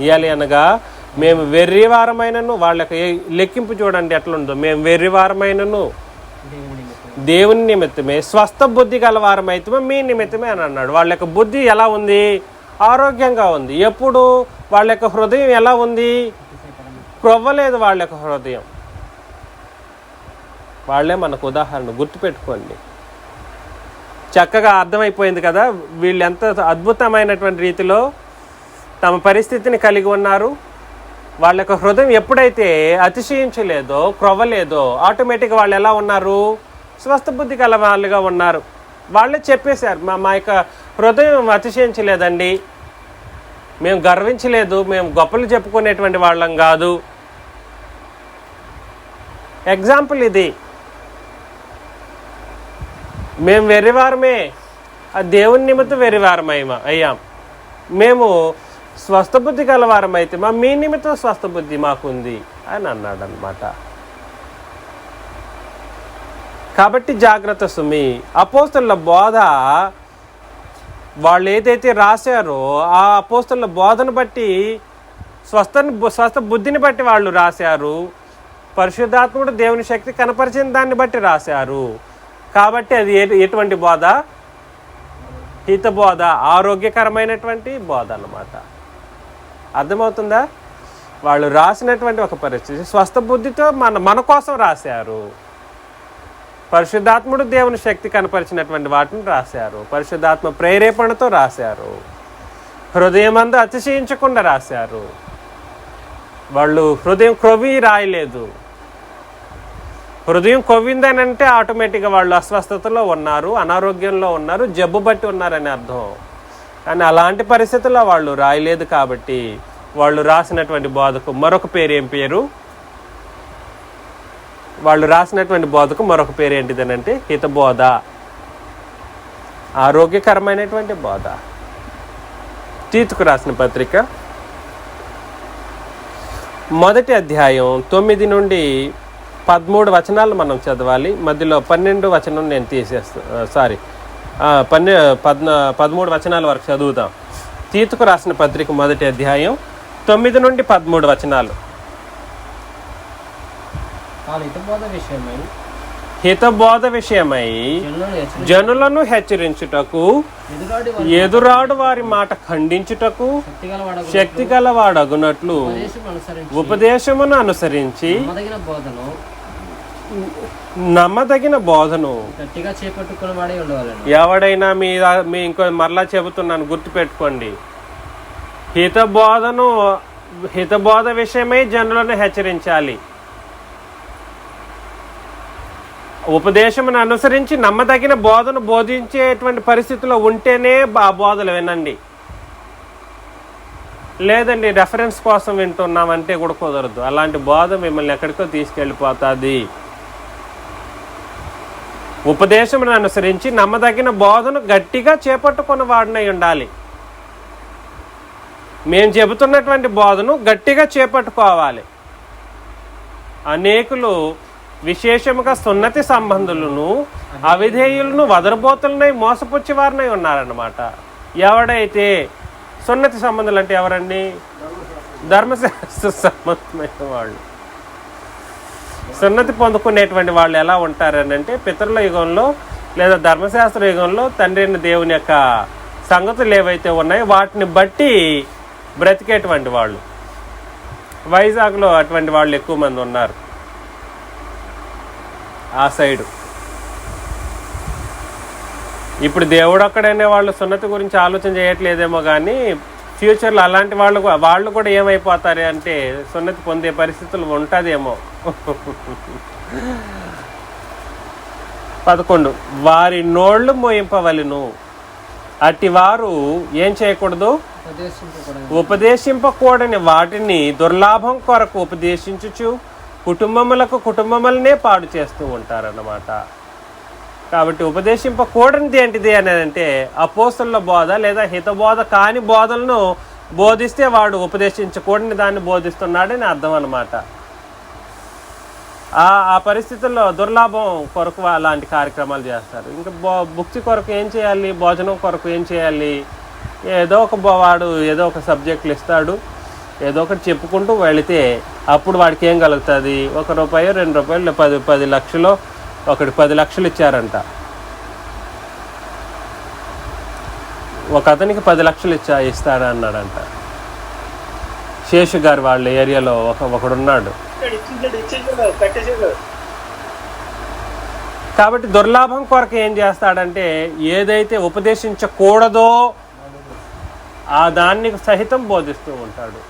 ఇయాలి అనగా మేము వెర్రివారమైనను, వాళ్ళకి లెక్కింపు చూడండి ఎట్లుందో, మేము వెర్రివారమైనను దేవుని నిమిత్తమే, స్వస్థ బుద్ధి గలవారమైతే మీ నిమిత్తమే అని అన్నాడు. వాళ్ళ యొక్క బుద్ధి ఎలా ఉంది? ఆరోగ్యంగా ఉంది. ఎప్పుడు? వాళ్ళ యొక్క హృదయం ఎలా ఉంది? క్రొవ్వలేదు వాళ్ళ యొక్క హృదయం. వాళ్ళే మనకు ఉదాహరణ, గుర్తుపెట్టుకోండి. చక్కగా అర్థమైపోయింది కదా వీళ్ళు ఎంత అద్భుతమైనటువంటి రీతిలో తమ పరిస్థితిని కలిగి ఉన్నారు. వాళ్ళ యొక్క హృదయం ఎప్పుడైతే అతిశయించలేదో, క్రొవ్వలేదో, ఆటోమేటిక్గా వాళ్ళు ఎలా ఉన్నారు? స్వస్థ బుద్ధి గల వాళ్ళుగా ఉన్నారు. వాళ్ళే చెప్పేశారు, మా యొక్క హృదయం అతిశయించలేదండి, మేము గర్వించలేదు, మేము గొప్పలు చెప్పుకునేటువంటి వాళ్ళం కాదు. ఎగ్జాంపుల్ ఇది. మేము వెర్రివారమే, ఆ దేవుని నిమిత్తం అయ్యాం. మేము స్వస్థ బుద్ధి గలవారం అయితే మీ నిమిత్తం స్వస్థ బుద్ధి మాకుంది అని అన్నాడు అనమాట. కాబట్టి జాగ్రత్త సుమి. అపోస్తలుల బోధ వాళ్ళు ఏదైతే రాశారో ఆ అపోస్తలుల బోధను బట్టి స్వస్థ బుద్ధిని బట్టి వాళ్ళు రాశారు. పరిశుద్ధాత్ముడు దేవుని శక్తి కనపరిచిన దాన్ని బట్టి రాశారు. కాబట్టి అది ఎటువంటి బోధ? హిత బోధ, ఆరోగ్యకరమైనటువంటి బోధ అన్నమాట. అర్థమవుతుందా? వాళ్ళు రాసినటువంటి ఒక పరిస్థితి స్వస్థ బుద్ధితో మన కోసం రాశారు. పరిశుద్ధాత్ముడు దేవుని శక్తి కనపరిచినటువంటి వాటిని రాశారు. పరిశుద్ధాత్మ ప్రేరేపణతో రాశారు. హృదయమందు అతిశయించకుండా రాశారు. వాళ్ళు హృదయం క్రొవ్వి రాయలేదు. హృదయం కొవ్విందని అంటే ఆటోమేటిక్గా వాళ్ళు అస్వస్థతలో ఉన్నారు, అనారోగ్యంలో ఉన్నారు, జబ్బు బట్టి ఉన్నారని అర్థం. కానీ అలాంటి పరిస్థితుల్లో వాళ్ళు రాయలేదు. కాబట్టి వాళ్ళు రాసినటువంటి బోధకు మరొక పేరు ఏం పేరు? వాళ్ళు రాసినటువంటి బోధకు మరొక పేరు ఏంటిదనంటే హితబోధ, ఆరోగ్యకరమైనటువంటి బోధ. తీతుకు రాసిన పత్రిక 1వ అధ్యాయం 9 నుండి 13 వచనాలు మనం చదవాలి. మధ్యలో 12 వచనం నేను తీసేస్తాను. 13 వచనాల వరకు చదువుతాం. తీతుకు రాసిన పత్రిక 1వ అధ్యాయం 9 నుండి 13 వచనాలు. హితబోధ విషయమై జనులను హెచ్చరించుటకు, ఎదురాడు వారి మాట ఖండించుటకు, శక్తి గలవాడగునట్లు ఉపదేశమును అనుసరించి నమ్మదగిన బోధను ఎవడైనా మీ ఇంకో మరలా చెబుతున్నాను, గుర్తుపెట్టుకోండి. హితబోధ విషయమై జనులను హెచ్చరించాలి. ఉపదేశమును అనుసరించి నమ్మదగిన బోధను బోధించేటువంటి పరిస్థితిలో ఉంటేనే ఆ బోధలు వినండి. లేదండి రెఫరెన్స్ కోసం వింటున్నామంటే కూడా కుదరదు. అలాంటి బోధ మిమ్మల్ని ఎక్కడికో తీసుకెళ్ళిపోతుంది. ఉపదేశమును అనుసరించి నమ్మదగిన బోధను గట్టిగా చేపట్టుకున్న వాడినై ఉండాలి. మేము చెబుతున్నటువంటి బోధను గట్టిగా చేపట్టుకోవాలి. అనేకులు విశేషముగా సున్నతి సంబంధులను, అవిధేయులను, వదరబోతులనై మోసపుచ్చి వారినై ఉన్నారన్నమాట. ఎవడైతే సున్నతి సంబంధులు అంటే ఎవరండి? ధర్మశాస్త్ర సంబంధమైన వాళ్ళు. సున్నతి పొందుకునేటువంటి వాళ్ళు ఎలా ఉంటారని అంటే పితరుల యుగంలో లేదా ధర్మశాస్త్ర యుగంలో తండ్రి అయిన దేవుని యొక్క సంగతులు ఏవైతే ఉన్నాయో వాటిని బట్టి బ్రతికేటువంటి వాళ్ళు. వైజాగ్లో అటువంటి వాళ్ళు ఎక్కువ మంది ఉన్నారు. ఆ సైడు ఇప్పుడు దేవుడు అక్కడనే వాళ్ళు సున్నతి గురించి ఆలోచన చేయట్లేదేమో కానీ ఫ్యూచర్లో అలాంటి వాళ్ళు కూడా ఏమైపోతారు అంటే సున్నతి పొందే పరిస్థితులు ఉంటుందేమో. 11 వారి నోళ్లు మోయింపవలెను, అట్టి వారు ఏం చేయకూడదు? ఉపదేశింపకూడని వాటిని దుర్లాభం కొరకు ఉపదేశించుచు కుటుంబములనే పాడు చేస్తూ ఉంటారన్నమాట. కాబట్టి ఉపదేశింపకూడనిది ఏంటిది అని అంటే అపోస్తలుల బోధ లేదా హితబోధ కాని బోధలను బోధిస్తే వాడు ఉపదేశించకూడని దాన్ని బోధిస్తున్నాడని అర్థం అన్నమాట. ఆ పరిస్థితుల్లో దుర్లాభం కొరకు అలాంటి కార్యక్రమాలు చేస్తారు. ఇంకా భుక్తి కొరకు ఏం చేయాలి? భోజనం కొరకు ఏం చేయాలి? ఏదో ఒక సబ్జెక్టులు ఇస్తాడు, ఏదో ఒకటి చెప్పుకుంటూ వెళితే అప్పుడు వాడికి ఏం కలుగుతుంది? ₹1 ₹2 10 లక్షలు, ఒకటి 10 లక్షలు ఇచ్చారంట. ఒక అతనికి 10 లక్షలు ఇస్తాడన్నాడంట. శేషు గారు వాళ్ళ ఏరియాలో ఒకడున్నాడు. కాబట్టి దుర్లాభం కొరకు ఏం చేస్తాడంటే ఏదైతే ఉపదేశించకూడదో ఆ దాన్ని సహితం బోధిస్తూ ఉంటాడు.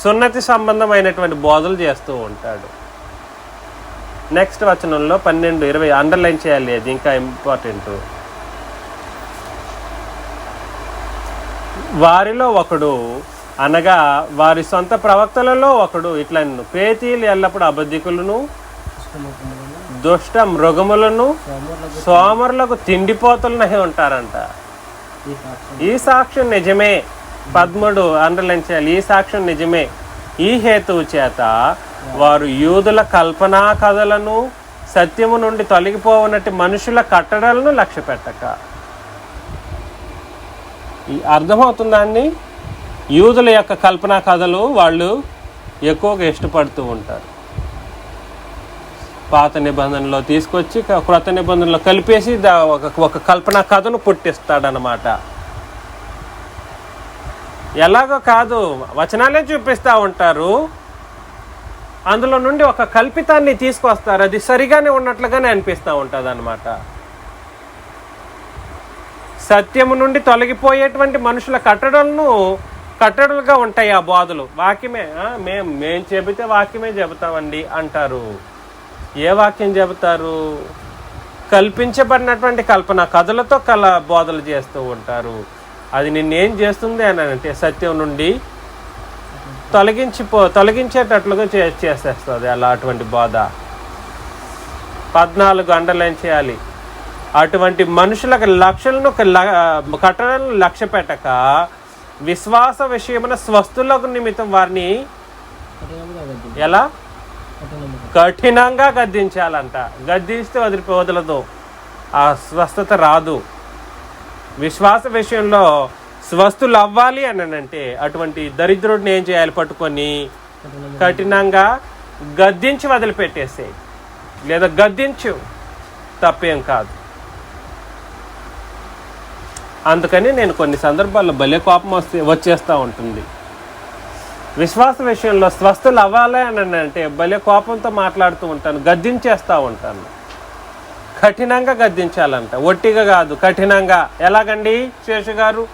సున్నతి సంబంధమైనటువంటి బోధలు చేస్తూ ఉంటాడు. నెక్స్ట్ వచనంలో 12-20 అండర్లైన్ చేయాలి, అది ఇంకా ఇంపార్టెంట్. వారిలో ఒకడు అనగా వారి సొంత ప్రవక్తలలో ఒకడు ఇట్లా పేతీలు ఎల్లప్పుడు అబద్ధికులను, దుష్ట మృగములను, సోమరులకు తిండిపోతులనై ఉంటారంట. ఈ సాక్ష్యం నిజమే. 13 అండర్లైన్ చేయాలి. ఈ సాక్ష్యం నిజమే. ఈ హేతువు చేత వారు యూదుల కల్పనా కథలను, సత్యము నుండి తొలగిపోవనట్టి మనుషుల కట్టడలను లక్ష్య పెట్టక. అర్థమవుతుందాన్ని? యూదుల యొక్క కల్పనా కథలు వాళ్ళు ఎక్కువగా ఇష్టపడుతూ ఉంటారు. పాత నిబంధనలో తీసుకొచ్చి క్రొత్త నిబంధనలో కలిపేసి ఒక కల్పనా కథను పుట్టిస్తాడనమాట. ఎలాగో కాదు, వచనాలే చూపిస్తూ ఉంటారు, అందులో నుండి ఒక కల్పితాన్ని తీసుకొస్తారు. అది సరిగానే ఉన్నట్లుగానే అనిపిస్తూ ఉంటుంది అన్నమాట. సత్యము నుండి తొలగిపోయేటువంటి మనుషుల కట్టడలుగా ఉంటాయి ఆ బోధలు. వాక్యమే మేము చెబితే వాక్యమే చెబుతామండి అంటారు. ఏ వాక్యం చెబుతారు? కల్పించబడినటువంటి కల్పన కథలతో బోధలు చేస్తూ ఉంటారు. అది నిన్నేం చేస్తుంది అని అంటే సత్యం నుండి తొలగించేటట్లుగా చేసేస్తుంది అలా అటువంటి బోధ. 14 అండర్లైన్ చేయాలి. అటువంటి మనుషులకు లక్షలను కట్టడలను లక్ష్య పెట్టక విశ్వాస విషయమున స్వస్థులకు నిమిత్తం వారిని ఎలా కఠినంగా గద్దించాలంట. గద్దిస్తే వదలదు, ఆ స్వస్థత రాదు. విశ్వాస విషయంలో స్వస్థులు అవ్వాలి అని అంటే అటువంటి దరిద్రుడిని ఏం చేయాలి? పట్టుకొని కఠినంగా గద్దించి వదిలిపెట్టేసేయి, లేదా గద్దించు, తప్పేం కాదు. అందుకని నేను కొన్ని సందర్భాల్లో భలే కోపం వచ్చేస్తూ ఉంటుంది. విశ్వాస విషయంలో స్వస్థులు అవ్వాలి అని అంటే భలే కోపంతో మాట్లాడుతూ ఉంటాను, గద్దించేస్తూ ఉంటాను. కఠినంగా గద్దించాలంట, ఒట్టిగా కాదు, కఠినంగా. ఎలాగండి శేషు గారు?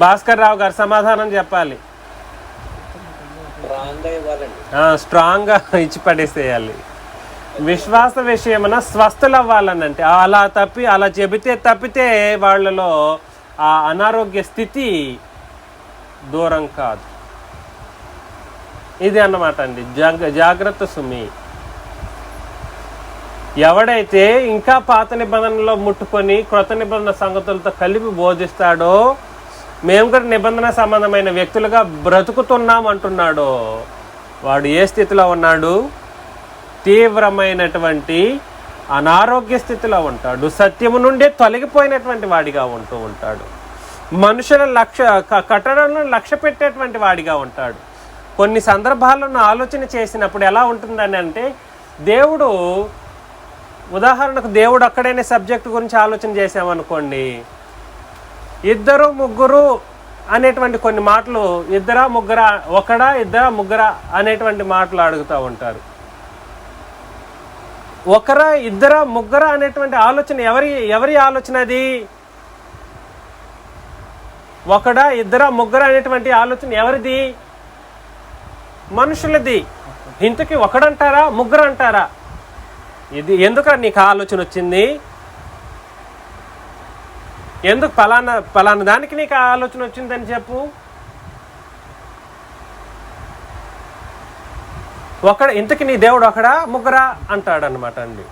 భాస్కర్ రావు గారు సమాధానం చెప్పాలి. స్ట్రాంగ్గా ఇచ్చి పడేసేయాలి. విశ్వాస విషయమున స్వస్థలు అవ్వాలనంటే అలా తప్పితే వాళ్ళలో ఆ అనారోగ్య స్థితి దూరం కాదు. ఇది అన్నమాట అండి. జాగ్రత్త సుమి. ఎవడైతే ఇంకా పాత నిబంధనలో ముట్టుకొని క్రొత్త నిబంధన సంగతులతో కలిపి బోధిస్తాడో, మేము కూడా నిబంధన సంబంధమైన వ్యక్తులుగా బ్రతుకుతున్నాం అంటున్నాడో, వాడు ఏ స్థితిలో ఉన్నాడు? తీవ్రమైనటువంటి అనారోగ్య స్థితిలో ఉంటాడు. సత్యము నుండే తొలగిపోయినటువంటి వాడిగా ఉంటూ ఉంటాడు. మనుషుల కట్టడంలో లక్ష్య పెట్టేటువంటి వాడిగా ఉంటాడు. కొన్ని సందర్భాలను ఆలోచన చేసినప్పుడు ఎలా ఉంటుందని అంటే, ఉదాహరణకు దేవుడు అక్కడైనా సబ్జెక్ట్ గురించి ఆలోచన చేసామనుకోండి, 2 3 అనేటువంటి కొన్ని మాటలు, 2 3 ఒకడా 2 3 అనేటువంటి మాటలు అడుగుతూ ఉంటారు. 1 2 3 అనేటువంటి ఆలోచన ఎవరి ఆలోచన? అది 1 2 3 అనేటువంటి ఆలోచన ఎవరిది? మనుషులది. ఇంతకీ 1 అంటారా 3 అంటారా? ఇది ఎందుకు నీకు ఆలోచన వచ్చింది? ఎందుకు పలానా దానికి నీకు ఆలోచన వచ్చిందని చెప్పు. ఇంతకీ నీ దేవుడు 1 3 అంటాడనమాట అండి.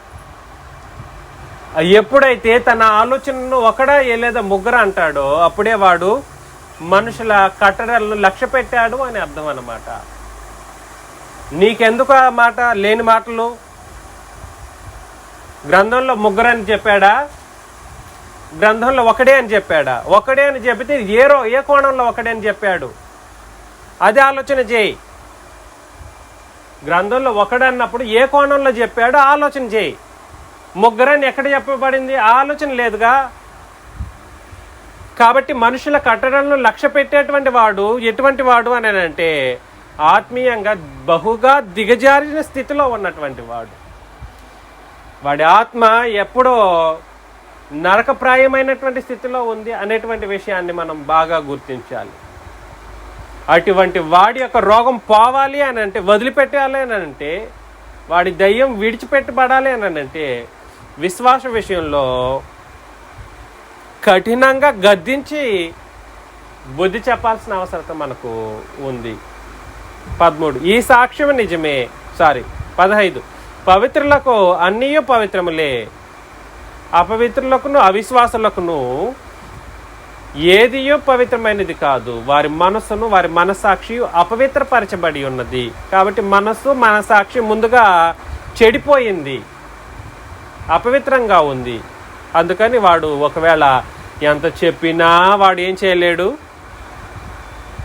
ఎప్పుడైతే తన ఆలోచనను 1 లేదా 3 అంటాడో అప్పుడే వాడు మనుషుల కట్టడలను లక్ష్య పెట్టాడు అని అర్థం అన్నమాట. నీకెందుకు ఆ మాట? లేని మాటలు. గ్రంథంలో 3 అని చెప్పాడా? గ్రంథంలో 1 అని చెప్పాడా? 1 అని చెబితే ఏ కోణంలో 1 అని చెప్పాడు? అది ఆలోచన చేయి. గ్రంథంలో 1 అన్నప్పుడు ఏ కోణంలో చెప్పాడో ఆలోచన చేయి. 3 అని ఎక్కడ చెప్పబడింది? ఆలోచన లేదుగా. కాబట్టి మనుషుల కట్టడలను లక్ష్య పెట్టేటువంటి వాడు ఎటువంటి వాడు అని అంటే ఆత్మీయంగా బహుగా దిగజారిన స్థితిలో ఉన్నటువంటి వాడు. వాడి ఆత్మ ఎప్పుడో నరకప్రాయమైనటువంటి స్థితిలో ఉంది అనేటువంటి విషయాన్ని మనం బాగా గుర్తించాలి. అటువంటి వాడి యొక్క రోగం పోవాలి అని అంటే, వదిలిపెట్టాలి అని అంటే, వాడి దయ్యం విడిచిపెట్టబడాలి అని అంటే విశ్వాస విషయంలో కఠినంగా గద్దించి బుద్ధి చెప్పాల్సిన అవసరం మనకు ఉంది. 13 ఈ సాక్ష్యం నిజమే. 15 పవిత్రులకు అన్నీ పవిత్రములే, అపవిత్రులకును అవిశ్వాసులకును ఏదియో పవిత్రమైనది కాదు. వారి మనస్సును వారి మనస్సాక్షి అపవిత్రపరచబడి ఉన్నది. కాబట్టి మనస్సాక్షి ముందుగా చెడిపోయింది, అపవిత్రంగా ఉంది. అందుకని వాడు ఒకవేళ ఎంత చెప్పినా వాడు ఏం చేయలేడు?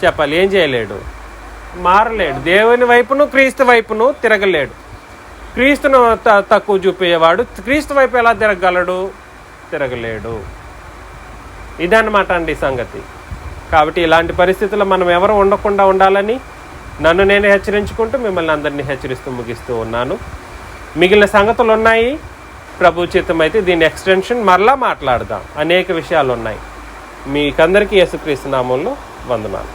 చెప్పాలి, ఏం చేయలేడు? మారలేడు. దేవుని వైపును క్రీస్తు వైపును తిరగలేడు. క్రీస్తును తక్కువ చూపేవాడు క్రీస్తు వైపు ఎలా తిరగలడు? తిరగలేడు. ఇదన్నమాట అండి సంగతి. కాబట్టి ఇలాంటి పరిస్థితుల్లో మనం ఎవరు ఉండకుండా ఉండాలని నన్ను నేను హెచ్చరించుకుంటూ మిమ్మల్ని అందరినీ హెచ్చరిస్తూ ముగిస్తూ ఉన్నాను. మిగిలిన సంగతులు ఉన్నాయి. ప్రభు చిత్తమైతే దీని ఎక్స్టెన్షన్ మరలా మాట్లాడదాం. అనేక విషయాలు ఉన్నాయి. మీకందరికీ యేసుక్రీస్తు నామంలో వందనాలు.